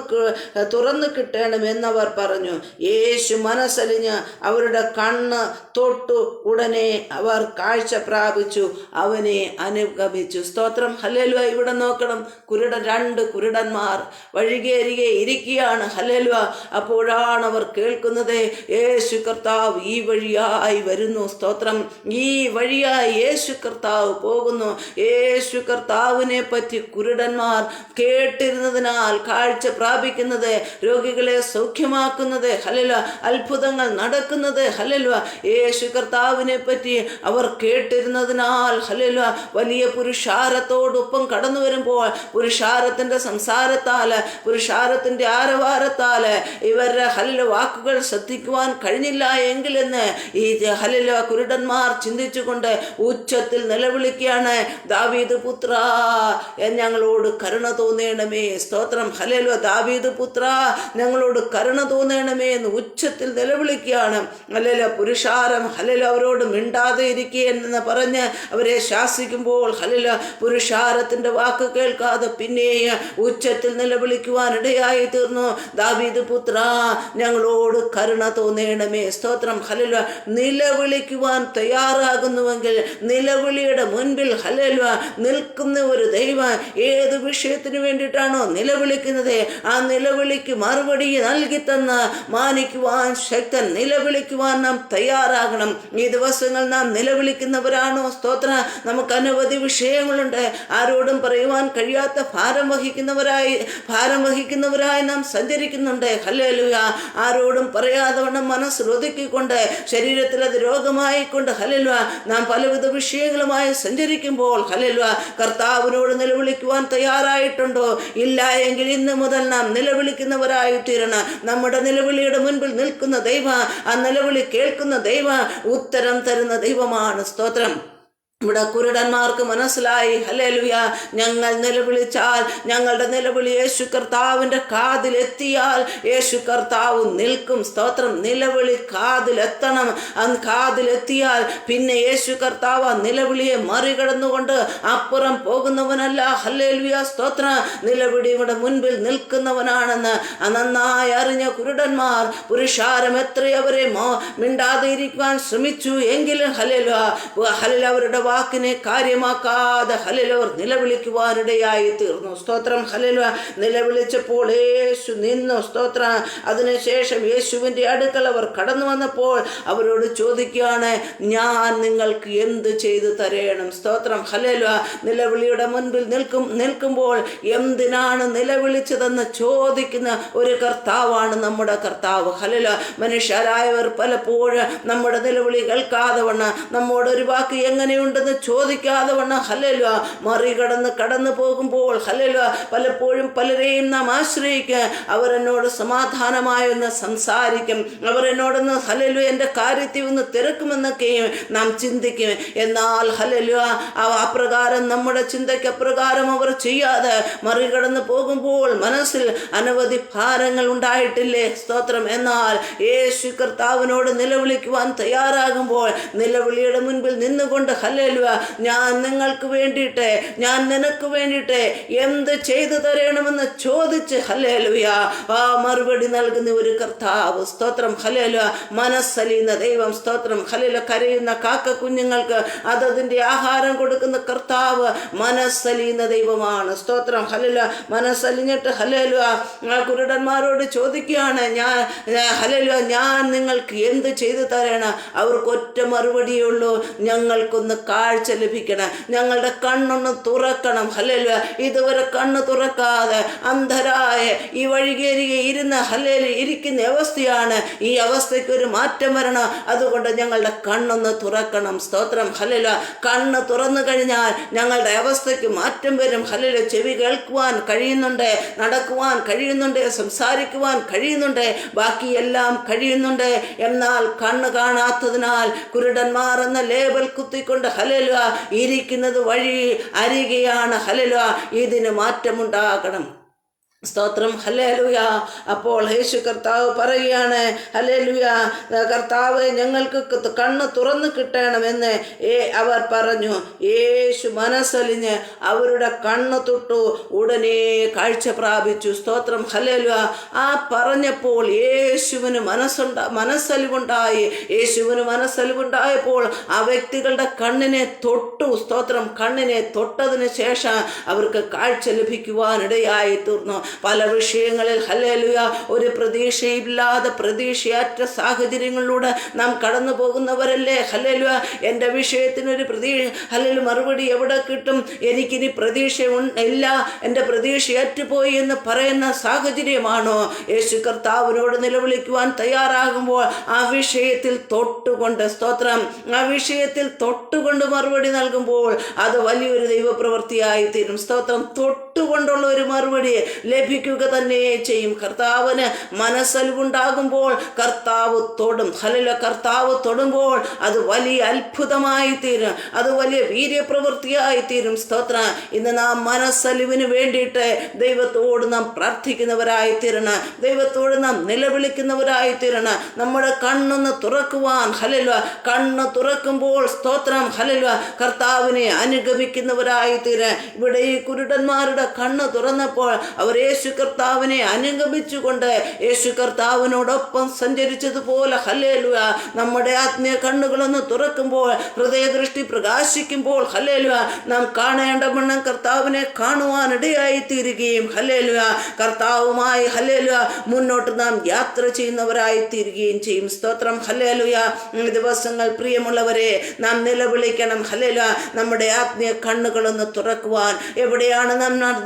തുറന്നു കിട്ടണമെന്നവർ പറഞ്ഞു. യേശു മനസ്സലിഞ്ഞ് അവരുടെ കണ്ണ് തൊട്ടു. ഉടനെ അവർ കാഴ്ച പ്രാപിച്ചു, അവനെ അനുഗമിച്ചു. സ്തോത്രം, ഹല്ലേലൂയ. ഇവിടെ നോക്കണം, 2 കുരുടന്മാർ വഴികേരികെ ഇരിക്കുകയാണ്. ഹല്ലേലൂയ. അപ്പോഴാണ് അവർ കേൾക്കുന്നത്, യേശു കർത്താവ് ഈ വഴിയായി വരുന്നു. സ്തോത്രം, ഈ വഴിയായി യേശു കർത്താവ് പോകുന്നു. യേശു കർത്താവിനെ പറ്റി കുരുടന്മാർ കേട്ടിരുന്നതിനാൽ കാഴ്ച പ്രാപിക്കുന്നത്, രോഗികളെ സൗഖ്യമാക്കുന്നത്, ഹല്ലേലൂയ, അത്ഭുതങ്ങൾ നടക്കുന്നത്, ഹല്ലേലൂയ, യേശു കർത്താവിനെ പറ്റി അവർ കേട്ടിരുന്നതിനാൽ, ഹല്ലേലൂയ, വലിയ പുരുഷാരത്തോടൊപ്പം കടന്നു വരുമ്പോൾ പുരുഷാരത്തിൻ്റെ സംസാരത്താൽ, പുരുഷാരത്തിൻ്റെ ആരവാരത്താൽ ഇവരുടെ ഹല്ലേലൂയ വാക്കുകൾ ശ്രദ്ധിക്കുവാൻ കഴിഞ്ഞില്ല എങ്കിലെന്ന് ഈ ഹല്ലേലൂയ കുരുടന്മാർ ചിന്തിച്ചുകൊണ്ട് ഉച്ചത്തിൽ നിലവിളിക്കുകയാണ്, ദാവീദ് പുത്ര, ഞങ്ങളോട് കരുണ തോന്നണമേ. സ്തോത്രം, ഹല്ലേലൂയ. ദാവീദ് പുത്ര, ഞങ്ങളോട് കരുണ തോന്നണമേ എന്ന് ഉച്ചത്തിൽ നിലവിളിക്കുകയാണ്. ഹല്ലേലൂയ. പുരുഷാരം ഹല്ലേലൂയ അവരോട് മിണ്ടാതെ ഇരിക്കുകയെന്ന് പറഞ്ഞ് അവരെ ശാസിക്കുമ്പോൾ, ഹല്ലേലൂയ, പുരുഷാരത്തിൻ്റെ വാക്ക് കേൾക്കാതെ പിന്നെ ഉച്ചത്തിൽ നിലവിളിക്കുവാൻ ഇടയായി തീർന്നു. ദാവീദ് പുത്ര, ഞങ്ങളോട് കരുണ തോന്നണമേ. സ്തോത്രം, ഹല്ലേലൂയ. നിലവിളിക്കുവാൻ തയ്യാറാകുന്നുവെങ്കിൽ നിലവിളിയുടെ മുൻപിൽ ഹല്ലേലൂയ നിൽക്കുന്ന ഒരു ദൈവം ഏത് വിഷയത്തിന് വേണ്ടിയിട്ടാണോ നിലവിളിക്കുന്നത്, ആ നിലവിളിക്ക് മറുപടി നൽകി തന്ന് മാനിക്കുവാൻ ശക്തൻ. നിലവിളിക്കുവാൻ നാം തയ്യാറാകണം. ഈ ദിവസങ്ങൾ നാം നിലവിളിക്കുന്നവരാണോ? സ്തോത്രം, നമുക്ക് അനവധി വിഷയങ്ങളുണ്ട്. ആരോടും പറയുവാൻ കഴിയാത്ത ഭാരം വഹിക്കുന്നവരായി നാം സഞ്ചരിക്കുന്നുണ്ട്. ഹല്ലേലൂയ. ആരോടും പറയാതെ വണ്ണം മനസ്സൊതുക്കിക്കൊണ്ട് ശരീരത്തിൽ അത് രോഗമായിക്കൊണ്ട്, ഹല്ലേലൂയ, നാം പലവിധ വിഷയങ്ങളുമായി സഞ്ചരിക്കുമ്പോൾ, ഹല്ലേലൂയ, കർത്താവിനോട് നിലവിളിക്കുവാൻ തയ്യാറായിട്ടുണ്ടോ? ഇല്ല എങ്കിൽ ഇന്ന് മുതൽ നാം നിലവിളിക്കുന്നവരായി തീരണം. നമ്മുടെ നിലവിളിയുടെ മുൻപിൽ നിൽക്കുന്ന ദൈവം, ആ നിലവിളി കേൾക്കുന്ന ദൈവം, ഉത്തരം തരുന്ന ദൈവമാണ്. സ്തോത്രം. ഇവിടെ കുരുടന്മാർക്ക് മനസ്സിലായി, ഹല്ലേലൂയ, ഞങ്ങൾ നിലവിളിച്ചാൽ, ഞങ്ങളുടെ നിലവിളി യേശു കർത്താവിൻ്റെ കാതിലെത്തിയാൽ യേശു കർത്താവ് നിൽക്കും. സ്തോത്രം, നിലവിളി കാതിലെത്തണം. കാതിലെത്തിയാൽ പിന്നെ യേശു കർത്താവ് നിലവിളിയെ മറികടന്നുകൊണ്ട് അപ്പുറം പോകുന്നവനല്ല. ഹല്ലേലൂയ. സ്തോത്രം, നിലവിളിയുടെ മുൻപിൽ നിൽക്കുന്നവനാണെന്ന് നന്നായി അറിഞ്ഞ കുരുടന്മാർ പുരുഷാരം എത്രയവരെ മിണ്ടാതെ ഇരിക്കാൻ ശ്രമിച്ചു എങ്കിലും, ഹല്ലേലൂയ, അവരുടെ വാക്കിനെ കാര്യമാക്കാതെ ഹല്ലേലൂയ നിലവിളിക്കുവാനിടയായി തീർന്നു. സ്തോത്രം, ഹല്ലേലൂയ. നിലവിളിച്ചപ്പോൾ യേശു നിന്നു. സ്തോത്രം. അതിനുശേഷം യേശുവിൻ്റെ അടുക്കൽ അവർ കടന്നു വന്നപ്പോൾ അവരോട് ചോദിക്കുകയാണ്, ഞാൻ നിങ്ങൾക്ക് എന്ത് ചെയ്തു തരേണം? സ്തോത്രം, ഹല്ലേലൂയ. നിലവിളിയുടെ മുൻപിൽ നിൽക്കുമ്പോൾ എന്തിനാണ് നിലവിളിച്ചതെന്ന് ചോദിക്കുന്ന ഒരു കർത്താവാണ് നമ്മുടെ കർത്താവ്. ഹല്ലേലൂയ. മനുഷ്യരായവർ പലപ്പോഴും നമ്മുടെ നിലവിളി കേൾക്കാതെ വണ്ണം നമ്മോടൊരു വാക്ക് എങ്ങനെയുണ്ട് എന്തുകൊണ്ടെന്ന് ചോദിക്കാതെ വണ്ണം ഹല്ലേലൂയ മറികടന്ന് കടന്നു പോകുമ്പോൾ ഹല്ലേലൂയ പലപ്പോഴും പലരെയും നാം ആശ്രയിക്കുക. അവരെന്നോട് സമാധാനമായൊന്ന് സംസാരിക്കും, അവരെന്നോടൊന്ന് ഹല്ലേലൂയ എൻ്റെ കാര്യത്തിൽ ഒന്ന് തിരക്കുമെന്നൊക്കെയും നാം ചിന്തിക്കും. എന്നാൽ ഹല്ലേലൂയ അപ്രകാരം നമ്മുടെ ചിന്തയ്ക്ക് അപ്രകാരം അവർ ചെയ്യാതെ മറികടന്ന് പോകുമ്പോൾ മനസ്സിൽ അനവധി ഭാരങ്ങൾ ഉണ്ടായിട്ടില്ലേ? സ്തോത്രം. എന്നാൽ യേശു കർത്താവിനോട് നിലവിളിക്കുവാൻ തയ്യാറാകുമ്പോൾ നിലവിളിയുടെ മുൻപിൽ നിന്നുകൊണ്ട് ഹല്ലേലൂയ ഞാൻ നിങ്ങൾക്ക് വേണ്ടിയിട്ട്, ഞാൻ നിനക്ക് വേണ്ടിയിട്ട് എന്ത് ചെയ്തു തരണമെന്ന് ചോദിച്ച് ഹല്ലേലൂയ ആ മറുപടി നൽകുന്ന ഒരു കർത്താവ്. സ്തോത്രം. ഹല്ലേലൂയ മനസ്സലിയുന്ന ദൈവം. സ്തോത്രം. ഹല്ലേലൂയ കരയുന്ന കാക്ക കുഞ്ഞുങ്ങൾക്ക് അതതിൻ്റെ ആഹാരം കൊടുക്കുന്ന കർത്താവ് മനസ്സലിയുന്ന ദൈവമാണ്. സ്തോത്രം. ഹല്ലേലൂയ മനസ്സലിഞ്ഞിട്ട് ഹല്ലേലൂയ കുരുടന്മാരോട് ചോദിക്കുകയാണ്, ഹല്ലേലൂയ ഞാൻ നിങ്ങൾക്ക് എന്ത് ചെയ്തു തരണം? അവർക്ക് ഒറ്റ മറുപടിയേ ഉള്ളൂ, ഞങ്ങൾക്കൊന്ന് കാഴ്ച ലഭിക്കണം, ഞങ്ങളുടെ കണ്ണൊന്ന് തുറക്കണം. ഹല്ലേലൂയ ഇതുവരെ കണ്ണ് തുറക്കാതെ അന്ധരായ ഈ വഴികേരികെ ഇരുന്ന് ഹല്ലേലൂയ ഇരിക്കുന്ന അവസ്ഥയാണ്. ഈ അവസ്ഥയ്ക്ക് ഒരു മാറ്റം വരണം. അതുകൊണ്ട് ഞങ്ങളുടെ കണ്ണൊന്ന് തുറക്കണം. സ്തോത്രം. ഹല്ലേലൂയ കണ്ണ് തുറന്നു കഴിഞ്ഞാൽ ഞങ്ങളുടെ അവസ്ഥയ്ക്ക് മാറ്റം വരും. ഹല്ലേലൂയ ചെവി കേൾക്കുവാൻ കഴിയുന്നുണ്ട്, നടക്കുവാൻ കഴിയുന്നുണ്ട്, സംസാരിക്കുവാൻ കഴിയുന്നുണ്ട്, ബാക്കിയെല്ലാം കഴിയുന്നുണ്ട്. എന്നാൽ കണ്ണ് കാണാത്തതിനാൽ കുരുടന്മാർ എന്ന ലേബൽ കുത്തിക്കൊണ്ട് ഹല്ലേലൂയ ഇരിക്കുന്നത് വഴി അരികെയാണ്. ഹല്ലേലൂയ ഇതിന് മാറ്റമുണ്ടാകണം. സ്തോത്രം. ഹല്ലേലൂയ. അപ്പോൾ യേശു കർത്താവ് പറയുകയാണ്, ഹല്ലേലൂയ കർത്താവ് ഞങ്ങൾക്ക് കണ്ണ് തുറന്നു കിട്ടണമെന്ന് അവർ പറഞ്ഞു. യേശു മനസ്സലിഞ്ഞ് അവരുടെ കണ്ണ് തൊട്ടു, ഉടനെ കാഴ്ച പ്രാപിച്ചു. സ്തോത്രം. ഹല്ലേലൂയ ആ പറഞ്ഞപ്പോൾ യേശുവിന് മനസ്സലിവുണ്ടായി. യേശുവിന് മനസ്സലിവുണ്ടായപ്പോൾ ആ വ്യക്തികളുടെ കണ്ണിനെ തൊട്ടു. സ്തോത്രം. കണ്ണിനെ തൊട്ടതിന് ശേഷം അവർക്ക് കാഴ്ച ലഭിക്കുവാനിടയായി തീർന്നു. പല വിഷയങ്ങളിൽ ഹല്ലേലൂയ ഒരു പ്രതീക്ഷയില്ലാതെ പ്രതീക്ഷയറ്റ സാഹചര്യങ്ങളിലൂടെ നാം കടന്നു പോകുന്നവരല്ലേ? ഹല്ലേലൂയ എൻ്റെ വിഷയത്തിനൊരു ഹല്ലേലൂയ മറുപടി എവിടെ കിട്ടും? എനിക്കിനി പ്രതീക്ഷ ഇല്ല, എൻ്റെ പ്രതീക്ഷ അറ്റുപോയി എന്ന് പറയുന്ന സാഹചര്യമാണോ? യേശു കർത്താവിനോട് നിലവിളിക്കുവാൻ തയ്യാറാകുമ്പോൾ ആ വിഷയത്തിൽ തൊട്ടുകൊണ്ട്, സ്തോത്രം, ആ വിഷയത്തിൽ തൊട്ടുകൊണ്ട് മറുപടി നൽകുമ്പോൾ അത് വലിയൊരു ദൈവപ്രവൃത്തിയായി തീരും. സ്തോത്രം. തൊട്ടുകൊണ്ടുള്ള ഒരു മറുപടി ലഭിക്കുക തന്നെ ചെയ്യും. കർത്താവിന് മനസ്സലിവുണ്ടാകുമ്പോൾ കർത്താവ് തൊടും. ഹല്ലേലൂയ കർത്താവ് തൊടുമ്പോൾ അത് വലിയ അത്ഭുതമായി തീരും, അത് വലിയ വീര്യപ്രവൃത്തിയായി തീരും. സ്തോത്രം. ഇന്ന് നാം മനസ്സലിവിന് വേണ്ടിയിട്ട് ദൈവത്തോട് നാം പ്രാർത്ഥിക്കുന്നവരായി തീരണം, ദൈവത്തോട് നാം നിലവിളിക്കുന്നവരായി തീരണം. നമ്മുടെ കണ്ണൊന്ന് തുറക്കുവാൻ ഹല്ലേലൂയ കണ്ണ് തുറക്കുമ്പോൾ സ്തോത്രം ഹല്ലേലൂയ കർത്താവിനെ അനുഗമിക്കുന്നവരായി തീരണം. ഇവിടെ ഈ കുരുടന്മാരുടെ കണ്ണ് തുറന്നപ്പോൾ അവർ യേശു കർത്താവിനെ അനുഗമിച്ചുകൊണ്ട് യേശു കർത്താവിനോടൊപ്പം സഞ്ചരിച്ചതുപോലെ ഹല്ലേലൂയ നമ്മുടെ ആത്മീയ കണ്ണുകളൊന്ന് തുറക്കുമ്പോൾ, ഹൃദയദൃഷ്ടി പ്രകാശിക്കുമ്പോൾ ഹല്ലേലൂയ നാം കാണേണ്ടവണ്ണം കർത്താവിനെ കാണുവാനിടയായി തീരുകയും ഹല്ലേലൂയ കർത്താവുമായി ഹല്ലേലൂയ മുന്നോട്ട് നാം യാത്ര ചെയ്യുന്നവരായി തീരുകയും ചെയ്യും. സ്തോത്രം. ഹല്ലേലൂയ ദിവസങ്ങൾ പ്രിയമുള്ളവരെ നാം നിലവിളിക്കണം. ഹല്ലേലൂയ നമ്മുടെ ആത്മീയ കണ്ണുകളൊന്ന് തുറക്കുവാൻ. എവിടെയാണ്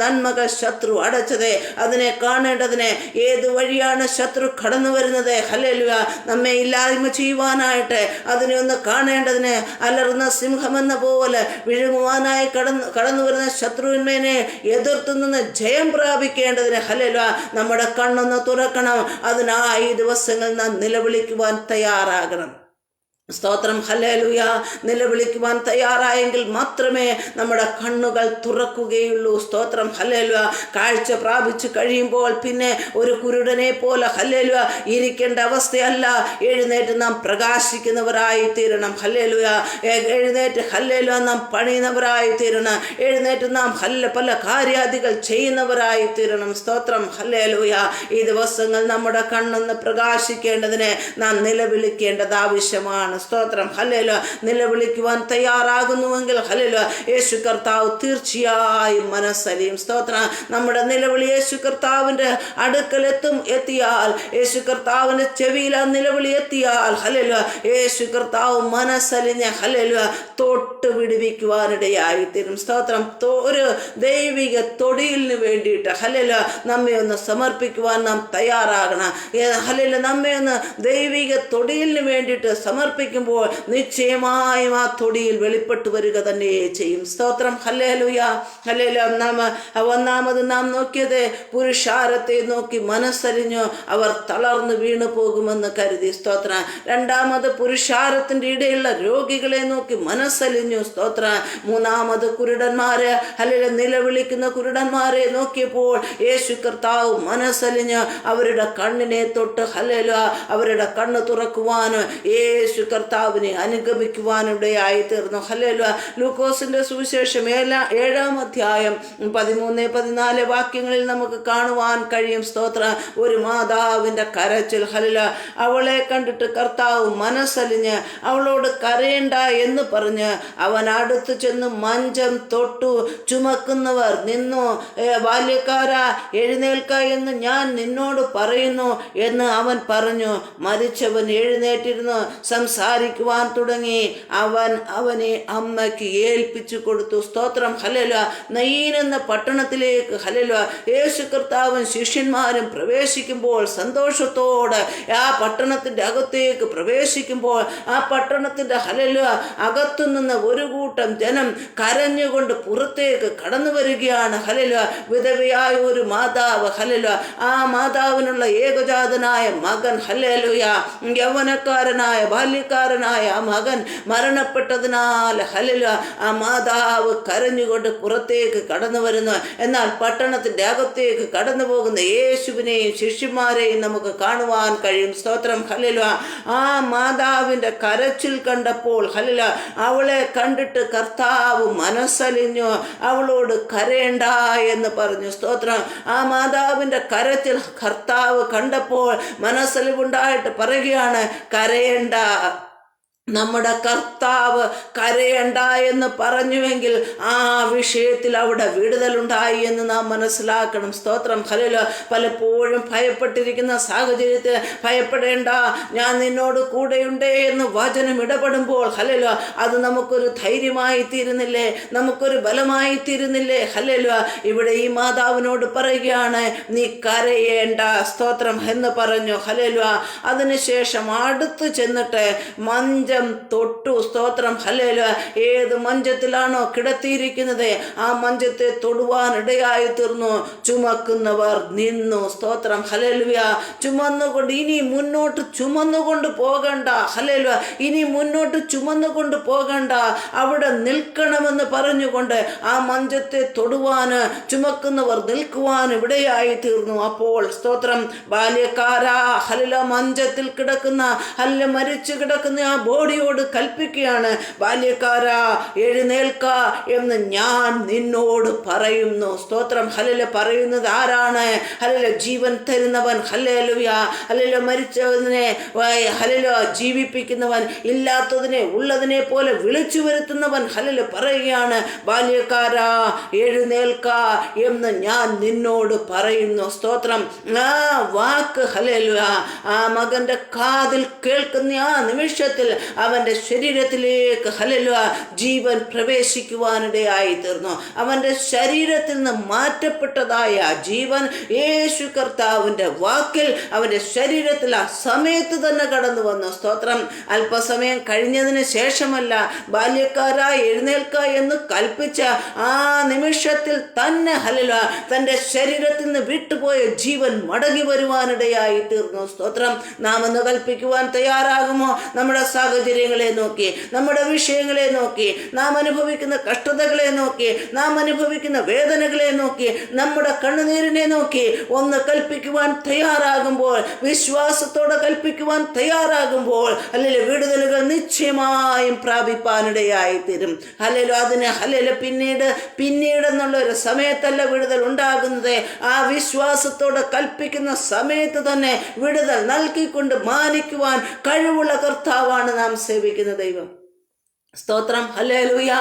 നന്മകൾ ശത്രു അടച്ചത് അതിനെ കാണേണ്ടതിന് ഏത് വഴിയാണ് ശത്രു കടന്നു വരുന്നത് ഹല്ലേലൂയ നമ്മെ ഇല്ലായ്മ ചെയ്യുവാനായിട്ട് അതിനെ ഒന്ന് കാണേണ്ടതിന് അലറുന്ന സിംഹമെന്ന പോലെ വിഴുങ്ങുവാനായി കടന്നു വരുന്ന ശത്രുവിന്മേനെ എതിർത്തു നിന്ന് ജയം പ്രാപിക്കേണ്ടതിന് ഹല്ലേലൂയ നമ്മുടെ കണ്ണൊന്ന് തുറക്കണം. അതിനായി ഈ ദിവസങ്ങൾ നാം നിലവിളിക്കുവാൻ തയ്യാറാകണം. സ്തോത്രം. ഹല്ലേലൂയ നിലവിളിക്കുവാൻ തയ്യാറായെങ്കിൽ മാത്രമേ നമ്മുടെ കണ്ണുകൾ തുറക്കുകയുള്ളൂ. സ്തോത്രം. ഹല്ലേലൂയ കാഴ്ച പ്രാപിച്ചു കഴിയുമ്പോൾ പിന്നെ ഒരു കുരുടനെ പോലെ ഹല്ലേലൂയ ഇരിക്കേണ്ട അവസ്ഥയല്ല. എഴുന്നേറ്റ് നാം പ്രകാശിക്കുന്നവരായി തീരണം. ഹല്ലേലൂയ എഴുന്നേറ്റ് ഹല്ലേലൂയ നാം പണിയുന്നവരായി തീരണം. എഴുന്നേറ്റ് നാം പല കാര്യാദികൾ ചെയ്യുന്നവരായി തീരണം. സ്തോത്രം. ഹല്ലേലൂയ ഈ ദിവസങ്ങൾ നമ്മുടെ കണ്ണൊന്ന് പ്രകാശിക്കേണ്ടതിന് നാം നിലവിളിക്കേണ്ടത് ആവശ്യമാണ്. സ്തോത്രം. ഹല്ലേലൂയ നിലവിളിക്കുവാൻ തയ്യാറാകുന്നുവെങ്കിൽ ഹല്ലേലൂയ യേശു കർത്താവ് തീർച്ചയായും മനസ്സലിയും. സ്തോത്രം. നമ്മുടെ നിലവിളി യേശു കർത്താവിൻ്റെ എത്തിയാൽ, യേശു കർത്താവിൻ്റെ ചെവിയിൽ ആ നിലവിളി എത്തിയാൽ ഹല്ലേലൂയ യേശു കർത്താവ് മനസ്സലിഞ്ഞ് ഹല്ലേലൂയ തൊട്ട് വിടുവിക്കുവാനിടയായി തീരും. സ്തോത്രം. ഒരു ദൈവിക തൊടിയിലിന് വേണ്ടിയിട്ട് ഹല്ലേലൂയ നമ്മെ ഒന്ന് സമർപ്പിക്കുവാൻ നാം തയ്യാറാകണം. ഹല്ലേലൂയ നമ്മെ ഒന്ന് ദൈവിക തൊടിയിലിന് വേണ്ടിയിട്ട് സമർപ്പിക്കുവാൻ പ്രാർത്ഥിക്കുമ്പോൾ നിശ്ചയമായും ആ തൊടിയിൽ വെളിപ്പെട്ടു വരിക തന്നെ ചെയ്യും. സ്തോത്രം. ഹല്ലേലൂയ, ഹല്ലേലൂയ. ഒന്നാമത് നാം നോക്കിയത് പുരുഷാരത്തെ നോക്കി മനസ്സലിഞ്ഞു അവർ തളർന്നു വീണു പോകുമെന്ന് കരുതി. സ്തോത്രം. രണ്ടാമത് പുരുഷാരത്തിന്റെ ഇടയിലുള്ള രോഗികളെ നോക്കി മനസ്സലിഞ്ഞു. സ്തോത്രം. മൂന്നാമത് കുരുടന്മാരെ, ഹല്ലേലൂയ, നിലവിളിക്കുന്ന കുരുടന്മാരെ നോക്കിയപ്പോൾ യേശു കർത്താവ് മനസ്സലിഞ്ഞ് അവരുടെ കണ്ണിനെ തൊട്ട്, ഹല്ലേലൂയ, അവരുടെ കണ്ണ് തുറക്കുവാനും യേശു കർത്താവിനെ അനുഗമിക്കുവാനിടയായി തീർന്നു. ഹല്ലേലൂയ. ലൂക്കോസിന്റെ സുവിശേഷം 7-ാം അധ്യായം 13-14 വാക്യങ്ങളിൽ നമുക്ക് കാണുവാൻ കഴിയും. സ്തോത്രം. ഒരു മാതാവിന്റെ കരച്ചിൽ. ഹല്ലേലൂയ. അവളെ കണ്ടിട്ട് കർത്താവ് മനസ്സലിഞ്ഞ് അവളോട് കരയണ്ട എന്ന് പറഞ്ഞ് അവൻ അടുത്ത് ചെന്ന് മഞ്ചം തൊട്ടു. ചുമക്കുന്നവർ നിന്നു. ബാല്യക്കാരാ, എഴുന്നേൽക്ക എന്ന് ഞാൻ നിന്നോട് പറയുന്നു എന്ന് അവൻ പറഞ്ഞു. മരിച്ചവൻ എഴുന്നേറ്റിരുന്നു സംസാരിക്കുവാൻ തുടങ്ങി. അവൻ അവനെ അമ്മയ്ക്ക് ഏൽപ്പിച്ചു കൊടുത്തു. സ്തോത്രം. ഹല്ലേലൂയ. നയീൻ എന്ന പട്ടണത്തിലേക്ക്, ഹല്ലേലൂയ, യേശു കർത്താവും ശിഷ്യന്മാരും പ്രവേശിക്കുമ്പോൾ സന്തോഷത്തോടെ ആ പട്ടണത്തിന്റെ അകത്തേക്ക് പ്രവേശിക്കുമ്പോൾ ആ പട്ടണത്തിന്റെ, ഹല്ലേലൂയ, അകത്തുനിന്ന് ഒരു കൂട്ടം ജനം കരഞ്ഞുകൊണ്ട് പുറത്തേക്ക് കടന്നു വരികയാണ്. ഹല്ലേലൂയ. വിധവയായ ഒരു മാതാവ്, ഹല്ലേലൂയ, ആ മാതാവിനുള്ള ഏകജാതനായ മകൻ, ഹല്ലേലൂയ, യൗവനക്കാരനായ ബാല്യക്കാരനായ ആ മകൻ മരണപ്പെട്ടതിനാൽ, ഹല്ലേലൂയ, ആ മാതാവ് കരഞ്ഞുകൊണ്ട് പുറത്തേക്ക് കടന്നു വരുന്നു. എന്നാൽ പട്ടണത്തിന്റെ അകത്തേക്ക് കടന്നു പോകുന്ന യേശുവിനെയും ശിഷ്യന്മാരെയും നമുക്ക് കാണുവാൻ കഴിയും. സ്തോത്രം. ഹല്ലേലൂയ. ആ മാതാവിന്റെ കരച്ചിൽ കണ്ടപ്പോൾ, ഹല്ലേലൂയ, അവളെ കണ്ടിട്ട് കർത്താവ് മനസ്സലിഞ്ഞു അവളോട് കരയണ്ട എന്ന് പറഞ്ഞു. സ്തോത്രം. ആ മാതാവിന്റെ കരച്ചിൽ കർത്താവ് കണ്ടപ്പോൾ മനസ്സലിവുണ്ടായിട്ട് പറയുകയാണ്, കരയണ്ട. നമ്മുടെ കർത്താവ് കരയണ്ട എന്ന് പറഞ്ഞുവെങ്കിൽ ആ വിഷയത്തിൽ അവിടെ വിടുതലുണ്ടായി എന്ന് നാം മനസ്സിലാക്കണം. സ്തോത്രം. ഹല്ലേലൂയ. പലപ്പോഴും ഭയപ്പെട്ടിരിക്കുന്ന സാഹചര്യത്തിൽ ഭയപ്പെടേണ്ട, ഞാൻ നിന്നോട് കൂടെയുണ്ടേ എന്ന് വചനം ഇടപെടുമ്പോൾ, ഹല്ലേലൂയ, അത് നമുക്കൊരു ധൈര്യമായി തീരുന്നില്ലേ, നമുക്കൊരു ബലമായി തീരുന്നില്ലേ? ഹല്ലേലൂയ. ഇവിടെ ഈ മാതാവിനോട് പറയുകയാണ്, നീ കരയേണ്ട. സ്തോത്രം എന്ന് പറഞ്ഞു. ഹല്ലേലൂയ. അതിനുശേഷം അടുത്ത് ചെന്നിട്ട് മഞ്ചം തൊട്ടു. സ്തോത്രം. ഹല്ലേലൂയ. ഏത് മഞ്ചത്തിലാണോ കിടത്തിയിരിക്കുന്നത് ആ മഞ്ചത്തെ തൊടുവാൻ ഇടയായി തീർന്നു. ചുമക്കുന്നവർ നിന്നു. സ്തോത്രം. ഹല്ലേലൂയ. ചുമന്നുകൊണ്ട് ഇനി മുന്നോട്ട് ചുമന്നുകൊണ്ട് പോകണ്ട. ഹല്ലേലൂയ. ഇനി മുന്നോട്ട് ചുമന്നുകൊണ്ട് പോകണ്ട, അവിടെ നിൽക്കണമെന്ന് പറഞ്ഞുകൊണ്ട് ആ മഞ്ചത്തെ തൊടുവാന് ചുമക്കുന്നവർ നിൽക്കുവാൻ ഇവിടെയായി തീർന്നു. അപ്പോൾ, സ്തോത്രം, ബാല്യക്കാരാ, ഹല്ലേലൂയ, മഞ്ചത്തിൽ കിടക്കുന്ന, ഹല്ലേലൂയ, മരിച്ചു കിടക്കുന്ന ആ ബോഡിയോട് കൽപ്പിക്കുകയാണ്, ബാല്യക്കാരാ, എഴുന്നേൽക്ക എന്ന് ഞാൻ നിന്നോട് പറയുന്നു. സ്തോത്രം. ഹല്ലേലൂയ. പറയുന്നത് ആരാണ്? ഹല്ലേലൂയ, ജീവൻ തരുന്നവൻ. ഹല്ലേലൂയ. ഹല്ലേലൂയ. മരിച്ചതിനെ, ഹല്ലേലൂയ, ജീവിപ്പിക്കുന്നവൻ, ഇല്ലാത്തതിനെ ഉള്ളതിനെ പോലെ വിളിച്ചു വരുത്തുന്നവൻ. ഹല്ലേലൂയ. പറയുകയാണ്, ബാല്യക്കാരാ, എഴുന്നേൽക്ക എന്ന് ഞാൻ നിന്നോട് പറയുന്നു. സ്തോത്രം. ആ വാക്ക്, ഹല്ലേലൂയ, ആ മകന്റെ കാതിൽ കേൾക്കുന്ന ആ നിമിഷത്തിൽ അവന്റെ ശരീരത്തിലേക്ക്, ഹല്ലേലൂയ, ജീവൻ പ്രവേശിക്കുവാനിടയായി തീർന്നു. അവന്റെ ശരീരത്തിൽ നിന്ന് മാറ്റപ്പെട്ടതായ ജീവൻ യേശു കർത്താവിന്റെ വാക്കിൽ അവന്റെ ശരീരത്തിൽ ആ സമയത്ത് തന്നെ കടന്നു വന്നു. സ്തോത്രം. അല്പസമയം കഴിഞ്ഞതിന് ശേഷമല്ല, ബാല്യക്കാരായി എഴുന്നേൽക്ക എന്ന് കൽപ്പിച്ച ആ നിമിഷത്തിൽ തന്നെ, ഹല്ലേലൂയ, തന്റെ ശരീരത്തിൽ നിന്ന് വിട്ടുപോയ ജീവൻ മടങ്ങി വരുവാനിടയായി തീർന്നു. സ്തോത്രം. നാം ഒന്ന് കൽപ്പിക്കുവാൻ തയ്യാറാകുമോ? നമ്മുടെ സാഹചര്യങ്ങളെ നോക്കി, നമ്മുടെ വിഷയങ്ങളെ നോക്കി, നാം അനുഭവിക്കുന്ന കഷ്ടതകളെ നോക്കി, നാം അനുഭവിക്കുന്ന വേദനകളെ നോക്കി, നമ്മുടെ കണ്ണുനീരിനെ നോക്കി ഒന്ന് കൽപ്പിക്കുവാൻ തയ്യാറാകുമ്പോൾ, വിശ്വാസത്തോടെ കൽപ്പിക്കുവാൻ തയ്യാറാകുമ്പോൾ, അല്ലെങ്കിൽ വിടുതലുകൾ നിശ്ചയമായും പ്രാപിപ്പാനിടയായി തീരും. ഹല്ലേലൂയ. അതിന്, ഹല്ലേലൂയ, പിന്നീട് എന്നുള്ള ഒരു സമയത്തല്ല വിടുതൽ ഉണ്ടാകുന്നത്. ആ വിശ്വാസത്തോടെ കൽപ്പിക്കുന്ന സമയത്ത് തന്നെ വിടുതൽ നൽകിക്കൊണ്ട് മാനിക്കുവാൻ കഴിവുള്ള കർത്താവാണ് നാം സേവിക്കുന്ന ദൈവം. സ്തോത്രം. ഹല്ലേലൂയ.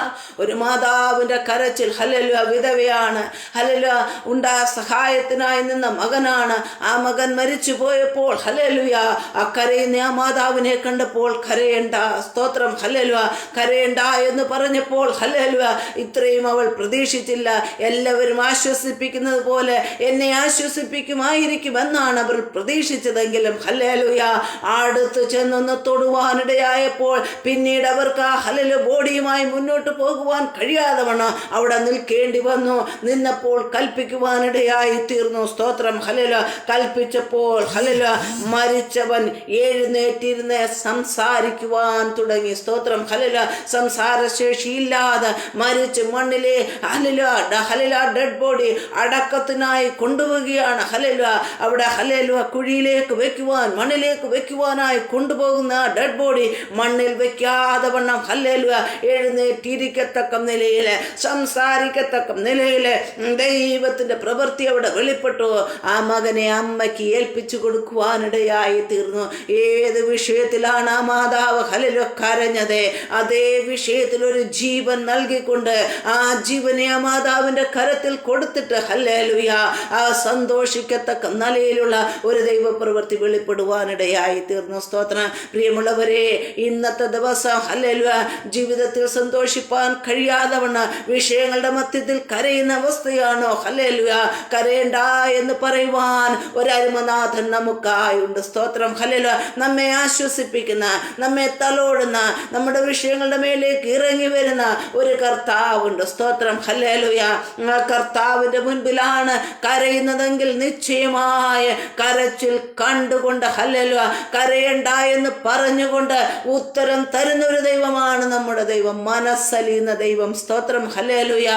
ഒരു മാതാവിൻ്റെ കരച്ചിൽ. ഹല്ലേലൂയ. വിധവയാണ്. ഹല്ലേലൂയ. സഹായത്തിനായി നിന്ന മകനാണ്. ആ മകൻ മരിച്ചു പോയപ്പോൾ ഹല്ലേലൂയ ആ കരയുന്ന ആ മാതാവിനെ കണ്ടപ്പോൾ കരയണ്ട. സ്തോത്രം. ഹല്ലേലൂയ. കരയണ്ട എന്ന് പറഞ്ഞപ്പോൾ ഹല്ലേലൂയ ഇത്രയും അവൾ പ്രതീക്ഷിച്ചില്ല. എല്ലാവരും ആശ്വസിപ്പിക്കുന്നത് പോലെ എന്നെ ആശ്വസിപ്പിക്കുമായിരിക്കും എന്നാണ് അവർ പ്രതീക്ഷിച്ചതെങ്കിലും ഹല്ലേലൂയ അടുത്ത് ചെന്നൊന്ന് തൊടുവാനിടയായപ്പോൾ പിന്നീട് അവർക്ക് ആ ബോഡിയുമായി മുന്നോട്ട് പോകുവാൻ കഴിയാതെ വണ്ണം അവിടെ നിൽക്കേണ്ടി വന്നു. നിന്നപ്പോൾ കൽപ്പിക്കുവാനിടയായി തീർന്നു. സ്തോത്രം. ഹല്ലേലൂയ. കൽപ്പിച്ചപ്പോൾ ഹല്ലേലൂയ മരിച്ചവൻ എഴുന്നേറ്റിരുന്ന് സംസാരിക്കുവാൻ തുടങ്ങി. സ്തോത്രം. ഹല്ലേലൂയ. സംസാരശേഷിയില്ലാതെ മരിച്ച് മണ്ണിലെ ഹല്ലേലൂയ ഡെഡ് ബോഡി അടക്കത്തിനായി കൊണ്ടുപോവുകയാണ്. ഹല്ലേലൂയ. അവിടെ ഹല്ലേലൂയ കുഴിയിലേക്ക് വെക്കുവാൻ മണ്ണിലേക്ക് വെക്കുവാനായി കൊണ്ടുപോകുന്ന ഡെഡ് ബോഡി മണ്ണിൽ വെക്കാതെ വണ്ണം ഹല്ലേലൂയ എഴുന്നേറ്റിരിക്കത്തക്ക നിലയിൽ സംസാരിക്കത്തക്ക നിലയിൽ ദൈവത്തിന്റെ പ്രവൃത്തി അവിടെ വെളിപ്പെട്ടു. ആ മകനെ അമ്മയ്ക്ക് ഏൽപ്പിച്ചു കൊടുക്കുവാനിടയായി തീർന്നു. ഏത് വിഷയത്തിലാണ് ആ മാതാവ് ഹല്ലേലൂയ കരഞ്ഞത്, അതേ വിഷയത്തിൽ ഒരു ജീവൻ നൽകിക്കൊണ്ട് ആ ജീവനെ ആ മാതാവിന്റെ കരത്തിൽ കൊടുത്തിട്ട് ഹല്ലേലൂയ ആ സന്തോഷിക്കത്തക്ക നിലയിലുള്ള ഒരു ദൈവപ്രവൃത്തി വെളിപ്പെടുവാനിടയായി തീർന്നു. സ്തോത്രം. പ്രിയമുള്ളവരെ, ഇന്നത്തെ ദിവസം ഹല്ലേലൂയ ജീവിതത്തിൽ സന്തോഷിപ്പാൻ കഴിയാതെ വണ്ണ വിഷയങ്ങളുടെ മധ്യത്തിൽ കരയുന്ന അവസ്ഥയാണോ? ഹല്ലേലൂയ. കരയണ്ട എന്ന് പറയുവാൻ ഒരരുമനാഥൻ നമുക്കായുണ്ട്. സ്തോത്രം. ഹല്ലേലൂയ. നമ്മെ ആശ്വസിപ്പിക്കുന്ന, നമ്മെ തലോടുന്ന, നമ്മുടെ വിഷയങ്ങളുടെ മേലേക്ക് ഇറങ്ങി വരുന്ന ഒരു കർത്താവുണ്ട്. സ്തോത്രം. ഹല്ലേലൂയ. ആ കർത്താവിന്റെ മുൻപിലാണ് കരയുന്നതെങ്കിൽ നിശ്ചയമായ കരച്ചിൽ കണ്ടുകൊണ്ട് ഹല്ലേലൂയ കരയണ്ട എന്ന് പറഞ്ഞുകൊണ്ട് ഉത്തരം തരുന്ന ഒരു ദൈവമാണ് നമ്മുടെ ദൈവം. മനസ്സലിയുന്ന ദൈവം. സ്തോത്രം. ഹല്ലേലൂയ.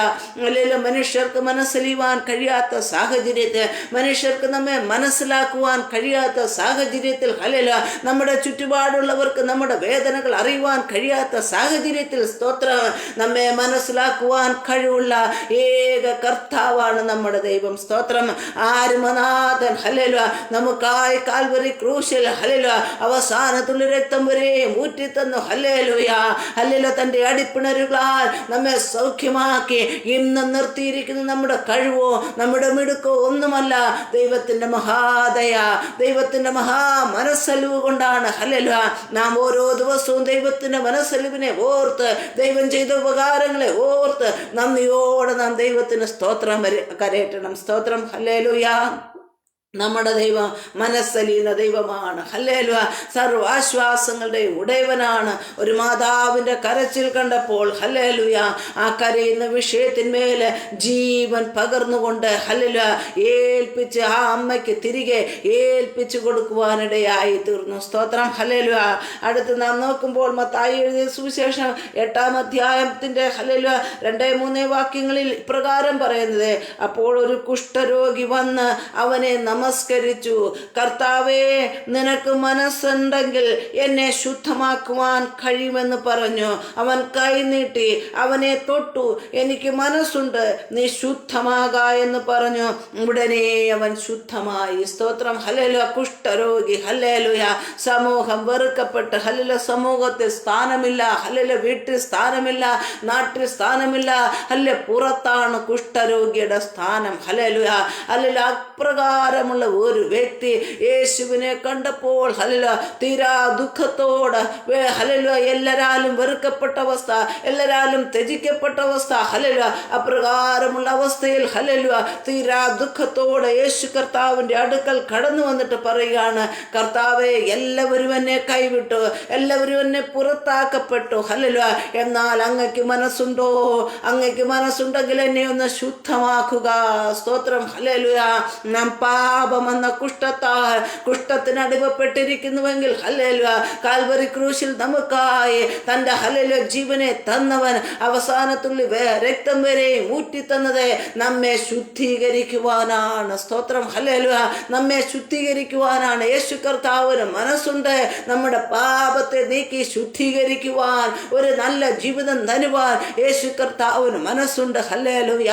ഹല്ലേലൂയ. മനുഷ്യർക്ക് മനസ്സലിയുവാൻ കഴിയാത്ത സാഹചര്യത്തിൽ, മനുഷ്യർക്ക് നമ്മെ മനസ്സിലാക്കുവാൻ കഴിയാത്ത സാഹചര്യത്തിൽ ഹല്ലേലൂയ നമ്മുടെ ചുറ്റുപാടുള്ളവർക്ക് നമ്മുടെ വേദനകൾ അറിയുവാൻ കഴിയാത്ത സാഹചര്യത്തിൽ സ്തോത്രം നമ്മെ മനസ്സിലാക്കുവാൻ കഴിവുള്ള ഏക കർത്താവാണ് നമ്മുടെ ദൈവം. സ്തോത്രം. ആരുമനാഥൻ ഹല്ലേലൂയ നമുക്കായി കാൽവരി ക്രൂശിൽ ഹല്ലേലൂയ അവസാനത്തുള്ള രക്തം വരെ ഊറ്റിത്തന്നു. ഹല്ലേലൂയ. ഹല്ലേലൂയ. തൻ്റെ അടിപ്പിണരുകളാൽ നമ്മെ സൗഖ്യമാക്കി ഇന്ന് നിർത്തിയിരിക്കുന്ന നമ്മുടെ കഴിവോ നമ്മുടെ മിടുക്കോ ഒന്നുമല്ല, ദൈവത്തിൻ്റെ മഹാദയ, ദൈവത്തിൻ്റെ മഹാ മനസ്സലിവ് കൊണ്ടാണ് ഹല്ലേലൂയ നാം ഓരോ ദിവസവും ദൈവത്തിൻ്റെ മനസ്സലിവിനെ ഓർത്ത്, ദൈവം ചെയ്ത ഉപകാരങ്ങളെ ഓർത്ത് നന്ദിയോടെ നാം ദൈവത്തിന് സ്തോത്രം കരയറ്റണം. സ്തോത്രം. ഹല്ലേലൂയ. നമ്മുടെ ദൈവം മനസ്സലിയുന്ന ദൈവമാണ്. ഹല്ലേലൂയ. സർവാശ്വാസങ്ങളുടെ ഉടയവനാണ്. ഒരു മാതാവിൻ്റെ കരച്ചിൽ കണ്ടപ്പോൾ ഹല്ലേലൂയ ആ കരയുന്ന വിഷയത്തിന്മേൽ ജീവൻ പകർന്നുകൊണ്ട് ഹല്ലേലൂയ ഏൽപ്പിച്ച് ആ അമ്മയ്ക്ക് തിരികെ ഏൽപ്പിച്ചു കൊടുക്കുവാനിടയായി തീർന്നു. സ്തോത്രം. ഹല്ലേലൂയ. അടുത്ത് നാം നോക്കുമ്പോൾ മത്തായി എഴുതിയ സുവിശേഷം 8-ാം അധ്യായത്തിൻ്റെ ഹല്ലേലൂയ 2-3 വാക്യങ്ങളിൽ ഇപ്രകാരം പറയുന്നത്, അപ്പോൾ ഒരു കുഷ്ഠരോഗി വന്ന് അവനെ നമസ്കരിച്ചു. കർത്താവേ, നിനക്ക് മനസ്സുണ്ടെങ്കിൽ എന്നെ ശുദ്ധമാക്കുവാൻ കഴിയുമെന്ന് പറഞ്ഞു. അവൻ കൈ നീട്ടി അവനെ തൊട്ടു. എനിക്ക് മനസ്സുണ്ട്, നീ ശുദ്ധമാക എന്ന് പറഞ്ഞു. ഉടനെ അവൻ ശുദ്ധമായി. സ്തോത്രം. ഹല്ലേലൂയ. കുഷ്ഠരോഗി. ഹല്ലേലൂയ. സമൂഹം വെറുക്കപ്പെട്ട് ഹല്ലേലൂയ സമൂഹത്തിൽ സ്ഥാനമില്ല. ഹല്ലേലൂയ വീട്ടിൽ സ്ഥാനമില്ല, നാട്ടിൽ സ്ഥാനമില്ല. ഹല്ലേലൂയ പുറത്താണ് കുഷ്ഠരോഗിയുടെ സ്ഥാനം. ഹല്ലേലൂയ. ഹല്ലേലൂയ അപ്രകാരം ഒരു വ്യക്തി യേശുവിനെ കണ്ടപ്പോൾ ഹല്ലേലൂയ തീരാ ദുഃഖത്തോട് ഹല്ലേലൂയ എല്ലാരാലും വെറുക്കപ്പെട്ട അവസ്ഥ, എല്ലാരാലും ത്യജിക്കപ്പെട്ട അവസ്ഥ, ഹല്ലേലൂയ അപ്രകാരമുള്ള അവസ്ഥയിൽ ഹല്ലേലൂയ തീരാ ദുഃഖത്തോടെ യേശു കർത്താവിൻ്റെ അടുക്കൽ കടന്നു വന്നിട്ട് പറയുകയാണ്, കർത്താവേ, എല്ലാവരും എന്നെ കൈവിട്ടു, എല്ലാവരും എന്നെ പുറത്താക്കപ്പെട്ടു. ഹല്ലേലൂയ. എന്നാൽ അങ്ങയ്ക്ക് മനസ്സുണ്ടോ? അങ്ങയ്ക്ക് മനസ്സുണ്ടെങ്കിൽ എന്നെ ഒന്ന് ശുദ്ധമാക്കുക. സ്തോത്രം. ഹല്ലേലൂയ. നാം പാപമെന്ന കുഷ്ഠത്തിന് അടിമപ്പെട്ടിരിക്കുന്നുവെങ്കിൽ ഹല്ലേലൂയ കാൽവരി ക്രൂശിൽ നമുക്കായി തൻ്റെ ഹല്ലേലൂയ ജീവനെ തന്നവൻ അവസാനത്തുള്ളി രക്തം വരെ ഊറ്റി തന്നത് നമ്മെ ശുദ്ധീകരിക്കുവാനാണ്. സ്തോത്രം. ഹല്ലേലൂയ. നമ്മെ ശുദ്ധീകരിക്കുവാനാണ്. യേശു കർത്താവിന് മനസ്സുണ്ട് നമ്മുടെ പാപത്തെ നീക്കി ശുദ്ധീകരിക്കുവാൻ, ഒരു നല്ല ജീവിതം തരുവാൻ യേശു കർത്താവിന് മനസ്സുണ്ട്. ഹല്ലേലൂയ.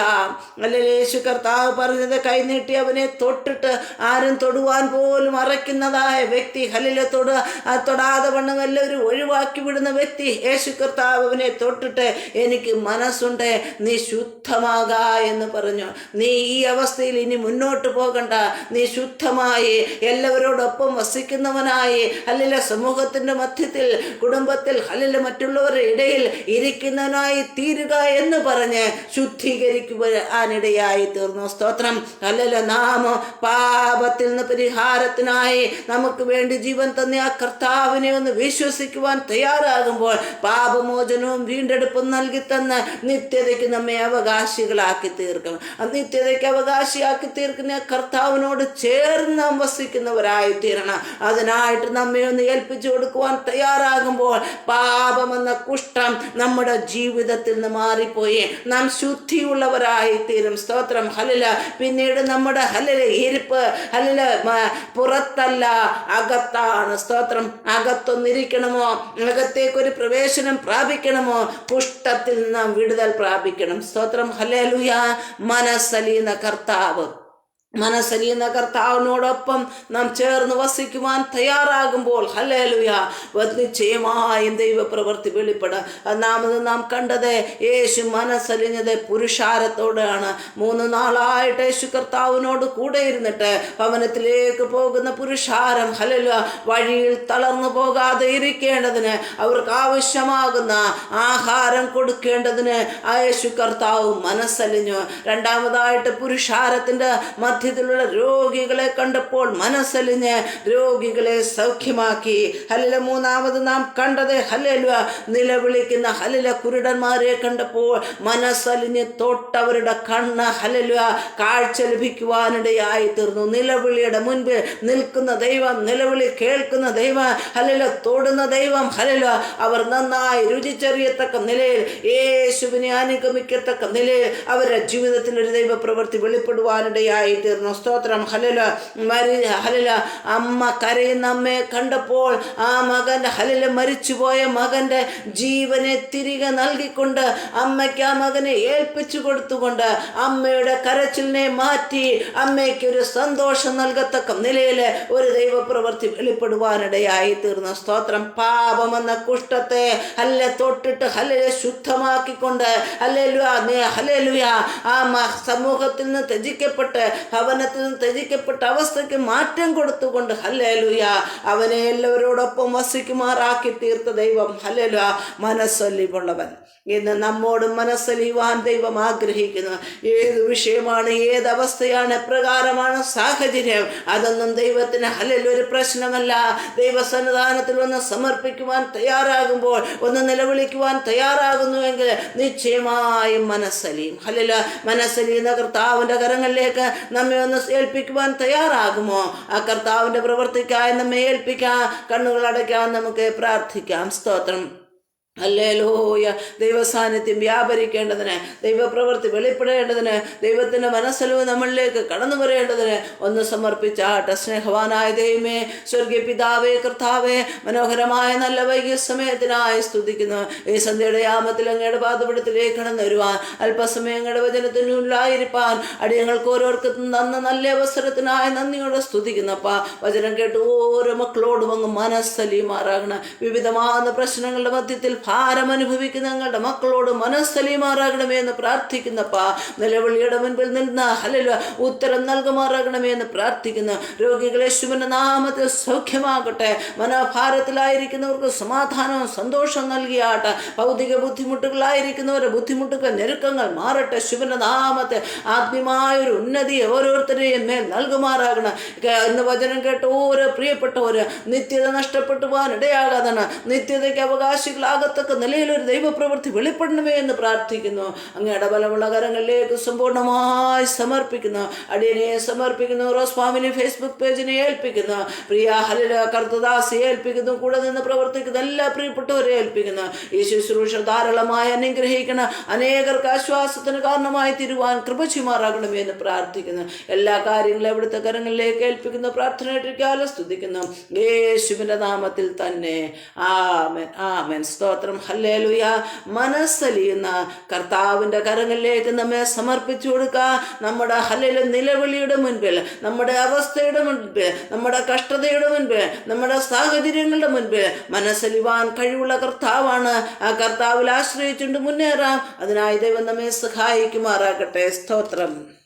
ഹല്ലേലൂയ. യേശു കർത്താവ് പറഞ്ഞത് കൈനീട്ടി അവനെ തൊട്ടിട്ട് ആരും തൊടുവാൻ പോലും അറയ്ക്കുന്നതായ വ്യക്തി, ഹല്ലേലൂയ, തൊടാതെ വണ്ണം എല്ലാവരും ഒഴിവാക്കി വിടുന്ന വ്യക്തി, യേശു കർത്താവ് അവനെ തൊട്ടിട്ട് എനിക്ക് മനസ്സുണ്ട്, നീ ശുദ്ധമാക എന്ന് പറഞ്ഞു. നീ ഈ അവസ്ഥയിൽ ഇനി മുന്നോട്ട് പോകണ്ട, നീ ശുദ്ധമായി എല്ലാവരോടൊപ്പം വസിക്കുന്നവനായി, ഹല്ലേലൂയ, സമൂഹത്തിന്റെ മധ്യത്തിൽ, കുടുംബത്തിൽ, ഹല്ലേലൂയ, മറ്റുള്ളവരുടെ ഇടയിൽ ഇരിക്കുന്നവനായി തീരുക എന്ന് പറഞ്ഞ് ശുദ്ധീകരിക്കുവാനിടയായി തീർന്നു. സ്തോത്രം, ഹല്ലേലൂയ. നാം പാപത്തിൽ നിന്ന് പരിഹാരത്തിനായി നമുക്ക് വേണ്ടി ജീവൻ തന്നെ ആ കർത്താവിനെ ഒന്ന് വിശ്വസിക്കുവാൻ തയ്യാറാകുമ്പോൾ പാപമോചനവും വീണ്ടെടുപ്പും നൽകി തന്ന് നിത്യതയ്ക്ക് നമ്മെ അവകാശികളാക്കി തീർക്കും. നിത്യതയ്ക്ക് അവകാശിയാക്കി തീർക്കുന്ന കർത്താവിനോട് ചേർന്ന് നാം വസിക്കുന്നവരായി തീരണം. അതിനായിട്ട് നമ്മെ ഒന്ന് ഏൽപ്പിച്ചു കൊടുക്കുവാൻ തയ്യാറാകുമ്പോൾ പാപമെന്ന കുഷ്ഠം നമ്മുടെ ജീവിതത്തിൽ നിന്ന് മാറിപ്പോയി നാം ശുദ്ധിയുള്ളവരായി തീരും. സ്തോത്രം, ഹല്ലേലൂയ. പിന്നീട് നമ്മുടെ ഹല്ലേലൂയ ഇരിപ്പ്, ഹല്ലേലൂയ, പുറത്തല്ല അകത്താണ്. സ്തോത്രം, അകത്തൊന്നിരിക്കണമോ, അകത്തേക്കൊരു പ്രവേശനം പ്രാപിക്കണമോ, കുഷ്ഠത്തിൽ നാം വിടുതൽ പ്രാപിക്കണം. സ്തോത്രം, ഹല്ലേലൂയ. മനസ്സലിയുന്ന കർത്താവിനോടൊപ്പം നാം ചേർന്ന് വസിക്കുവാൻ തയ്യാറാകുമ്പോൾ, ഹല്ലേലൂയ, നിശ്ചയമായും ദൈവപ്രവൃത്തി വെളിപ്പെടുക. ഒന്നാമത് നാം കണ്ടത് യേശു മനസ്സലിഞ്ഞത് പുരുഷാരത്തോടാണ്. 3 നാളായിട്ട് യേശു കർത്താവിനോട് കൂടെ ഇരുന്നിട്ട് ഭവനത്തിലേക്ക് പോകുന്ന പുരുഷാരം, ഹല്ലേലൂയ, വഴിയിൽ തളർന്നു പോകാതെ ഇരിക്കേണ്ടതിന്, അവർക്ക് ആവശ്യമാകുന്ന ആഹാരം കൊടുക്കേണ്ടതിന് യേശു കർത്താവ് മനസ്സലിഞ്ഞു. രണ്ടാമതായിട്ട് പുരുഷാരത്തിന്റെ മധ്യത്തിലുള്ള രോഗികളെ കണ്ടപ്പോൾ മനസ്സലിഞ്ഞ് രോഗികളെ സൗഖ്യമാക്കി. ഹല്ലേലൂയ. മൂന്നാമത് നാം കണ്ടത്, ഹല്ലേലൂയ, നിലവിളിക്കുന്ന, ഹല്ലേലൂയ, കുരുടന്മാരെ കണ്ടപ്പോൾ മനസ്സലിഞ്ഞ് തൊട്ടവരുടെ കണ്ണ്, ഹല്ലേലൂയ, കാഴ്ച ലഭിക്കുവാനിടയായി തീർന്നു. നിലവിളിയുടെ മുൻപിൽ നിൽക്കുന്ന ദൈവം, നിലവിളി കേൾക്കുന്ന ദൈവം, ഹല്ലേലൂയ, തൊടുന്ന ദൈവം, ഹല്ലേലൂയ, അവർ നന്നായി രുചിച്ചറിയത്തക്ക നിലയിൽ, യേശുവിനെ അനുഗമിക്കത്തക്ക നിലയിൽ അവരുടെ ജീവിതത്തിൽ ഒരു ദൈവപ്രവൃത്തി വെളിപ്പെടുവാനിടയായി തീർന്നു. സ്തോത്രം, ഹല്ലേലൂയ. ഹല്ലേലൂയ, അമ്മ കരയുന്ന അമ്മയെ കണ്ടപ്പോൾ ആ മകന്റെ, ഹല്ലേലൂയ, മരിച്ചുപോയ മകന്റെ ജീവനെ തിരികെ നൽകിക്കൊണ്ട് അമ്മയ്ക്ക് ആ മകനെ ഏൽപ്പിച്ചു കൊടുത്തുകൊണ്ട് അമ്മയുടെ കരച്ചിലിനെ മാറ്റി അമ്മയ്ക്ക് ഒരു സന്തോഷം നൽകത്തക്ക നിലയിൽ ഒരു ദൈവപ്രവൃത്തി വെളിപ്പെടുവാനിടയായി തീർന്നു. സ്തോത്രം, പാപമെന്ന കുഷ്ഠത്തെ തൊട്ടിട്ട്, ഹല്ലേലൂയ, ശുദ്ധമാക്കിക്കൊണ്ട്, ഹല്ലേലൂയ, ആ സമൂഹത്തിൽ നിന്ന് ത്യജിക്കപ്പെട്ട്, ഭവനത്തിൽ നിന്ന് ത്യജിക്കപ്പെട്ട അവസ്ഥയ്ക്ക് മാറ്റം കൊടുത്തുകൊണ്ട്, ഹല്ലേലൂയ, അവനെ എല്ലാവരോടൊപ്പം വസിക്കുമാറാക്കി തീർത്ത ദൈവം, ഹല്ലേലൂയ, മനസ്സലിവുള്ളവൻ. ഇന്ന് നമ്മോട് മനസ്സലിയുവാൻ ദൈവം ആഗ്രഹിക്കുന്നു. ഏത് വിഷയമാണ്, ഏതവസ്ഥയാണ്, എപ്രകാരമാണ് സാഹചര്യം, അതൊന്നും ദൈവത്തിന്, ഹല്ലേലൂയ, ഒരു പ്രശ്നമല്ല. ദൈവസന്നിധാനത്തിൽ ഒന്ന് സമർപ്പിക്കുവാൻ തയ്യാറാകുമ്പോൾ, ഒന്ന് നിലവിളിക്കുവാൻ തയ്യാറാകുന്നുവെങ്കിൽ നിശ്ചയമായും മനസ്സലിയും. ഹല്ലേലൂയ. മനസ്സലിയുന്ന കർത്താവിൻ്റെ കരങ്ങളിലേക്ക് നമ്മെ ഒന്ന് ഏൽപ്പിക്കുവാൻ തയ്യാറാകുമോ? ആ കർത്താവിൻ്റെ പ്രവൃത്തിക്കായി നമ്മെ ഏൽപ്പിക്കാം. കണ്ണുകൾ അടയ്ക്കാൻ നമുക്ക് പ്രാർത്ഥിക്കാം. സ്തോത്രം, ഹല്ലേലൂയ. ദൈവസാന്നിധ്യം വ്യാപരിക്കേണ്ടതിന്, ദൈവപ്രവൃത്തി വെളിപ്പെടേണ്ടതിന്, ദൈവത്തിൻ്റെ മനസ്സലിവ് നമ്മളിലേക്ക് കടന്നു വരേണ്ടതിന് ഒന്ന് സമർപ്പിച്ചാട്ടെ. സ്നേഹവാനായ ദൈവമേ, സ്വർഗീയ പിതാവേ, കർത്താവേ, മനോഹരമായ നല്ല വൈകിയ സമയത്തിനായി സ്തുതിക്കുന്നു. ഈ സന്ധ്യയുടെ യാമത്തിൽ അങ്ങയുടെ പാദപീഠത്തിലേക്ക് കടന്നു വരുവാൻ, അല്പസമയം അങ്ങയുടെ വചനത്തിനുള്ളിലായിരിക്കാൻ അടിയങ്ങൾക്ക് ഓരോരുത്തർക്കും തന്ന നല്ല അവസരത്തിനായി നന്ദിയോടെ സ്തുതിക്കുന്നപ്പാ. വചനം കേട്ട് ഓരോ മക്കളോടും അങ്ങ് മനസ്സലിയുമാറാകണം. വിവിധമാകുന്ന പ്രശ്നങ്ങളുടെ മധ്യത്തിൽ ഭാരം അനുഭവിക്കുന്ന ഞങ്ങളുടെ മക്കളോട് മനസ്സലിയുമാറാകണമേ എന്ന് പ്രാർത്ഥിക്കുന്നപ്പാ. നിലവിളിയുടെ മുൻപിൽ നിന്ന്, ഹല്ലേലൂയ, ഉത്തരം നൽകുമാറാകണമേ എന്ന് പ്രാർത്ഥിക്കുന്നു. രോഗികളെ യേശുവിന്റെ നാമത്തിൽ സൗഖ്യമാകട്ടെ. മനോഭാരത്തിലായിരിക്കുന്നവർക്ക് സമാധാനവും സന്തോഷം നൽകിയാട്ടെ. ഭൗതിക ബുദ്ധിമുട്ടുകളായിരിക്കുന്നവരുടെ ബുദ്ധിമുട്ടുകൾ, ഞെരുക്കങ്ങൾ മാറട്ടെ. യേശുവിന്റെ നാമത്തിൽ ആത്മീയമായൊരു ഉന്നതി ഓരോരുത്തരെയും മേൽ നൽകുമാറാകണം. ഇന്ന് വചനം കേട്ട് ഓരോ പ്രിയപ്പെട്ടവര് നിത്യത നഷ്ടപ്പെട്ടു പോകാൻ ഇടയാകാതാണ്. നിത്യതയ്ക്ക് അവകാശികളാകത്തക്ക നിലയിലൊരു ദൈവപ്രവൃത്തി വെളിപ്പെടണമേ എന്ന് പ്രാർത്ഥിക്കുന്നു. അങ്ങയുടെ ബലമുള്ള കരങ്ങളിലേക്ക് സമ്പൂർണ്ണമായി സമർപ്പിക്കുന്നു. അടിയനെ സമർപ്പിക്കുന്നു. റോസ് ഫാമിലി ഫേസ്ബുക്ക് പേജിനെ ഏൽപ്പിക്കുന്നു. പ്രിയ ഹല്ലേലൂയ കർത്തദാസി ഏൽപ്പിക്കുന്നു. കൂടെ നിന്ന് പ്രവർത്തിക്കുന്ന എല്ലാ പ്രിയപ്പെട്ടവരെ ഏൽപ്പിക്കുന്നു. ഈ ശുശ്രൂഷ ധാരാളമായി അനുഗ്രഹിക്കണം. അനേകർക്ക് ആശ്വാസത്തിന് കാരണമായി തീരുവാൻ കൃപ ചെയ്യുമാറാകണമേ എന്ന് പ്രാർത്ഥിക്കുന്നു. എല്ലാ കാര്യങ്ങളും അവിടുത്തെ കരങ്ങളിലേക്ക് ഏൽപ്പിക്കുന്ന പ്രാർത്ഥനയായിട്ട് സ്തുതിക്കുന്നു. യേശുവിന്റെ നാമത്തിൽ തന്നെ. ആമേൻ, ആമേൻ. സ്തോത്രം. സ്തോത്രം. ഹല്ലേലൂയ. മനസ്സലിയുന്ന കർത്താവിൻ്റെ കരങ്ങളിലേക്ക് നമ്മെ സമർപ്പിച്ചു കൊടുക്കുക. നമ്മുടെ നിലവിളിയുടെ മുൻപിൽ, നമ്മുടെ അവസ്ഥയുടെ മുൻപിൽ, നമ്മുടെ കഷ്ടതയുടെ മുൻപിൽ, നമ്മുടെ സാഹചര്യങ്ങളുടെ മുൻപിൽ മനസ്സലിവാൻ കഴിവുള്ള കർത്താവാണ്. ആ കർത്താവിൽ ആശ്രയിച്ചുകൊണ്ട് മുന്നേറാം. അതിനായി ദൈവം നമ്മെ സഹായിക്കുമാറാകട്ടെ. സ്തോത്രം.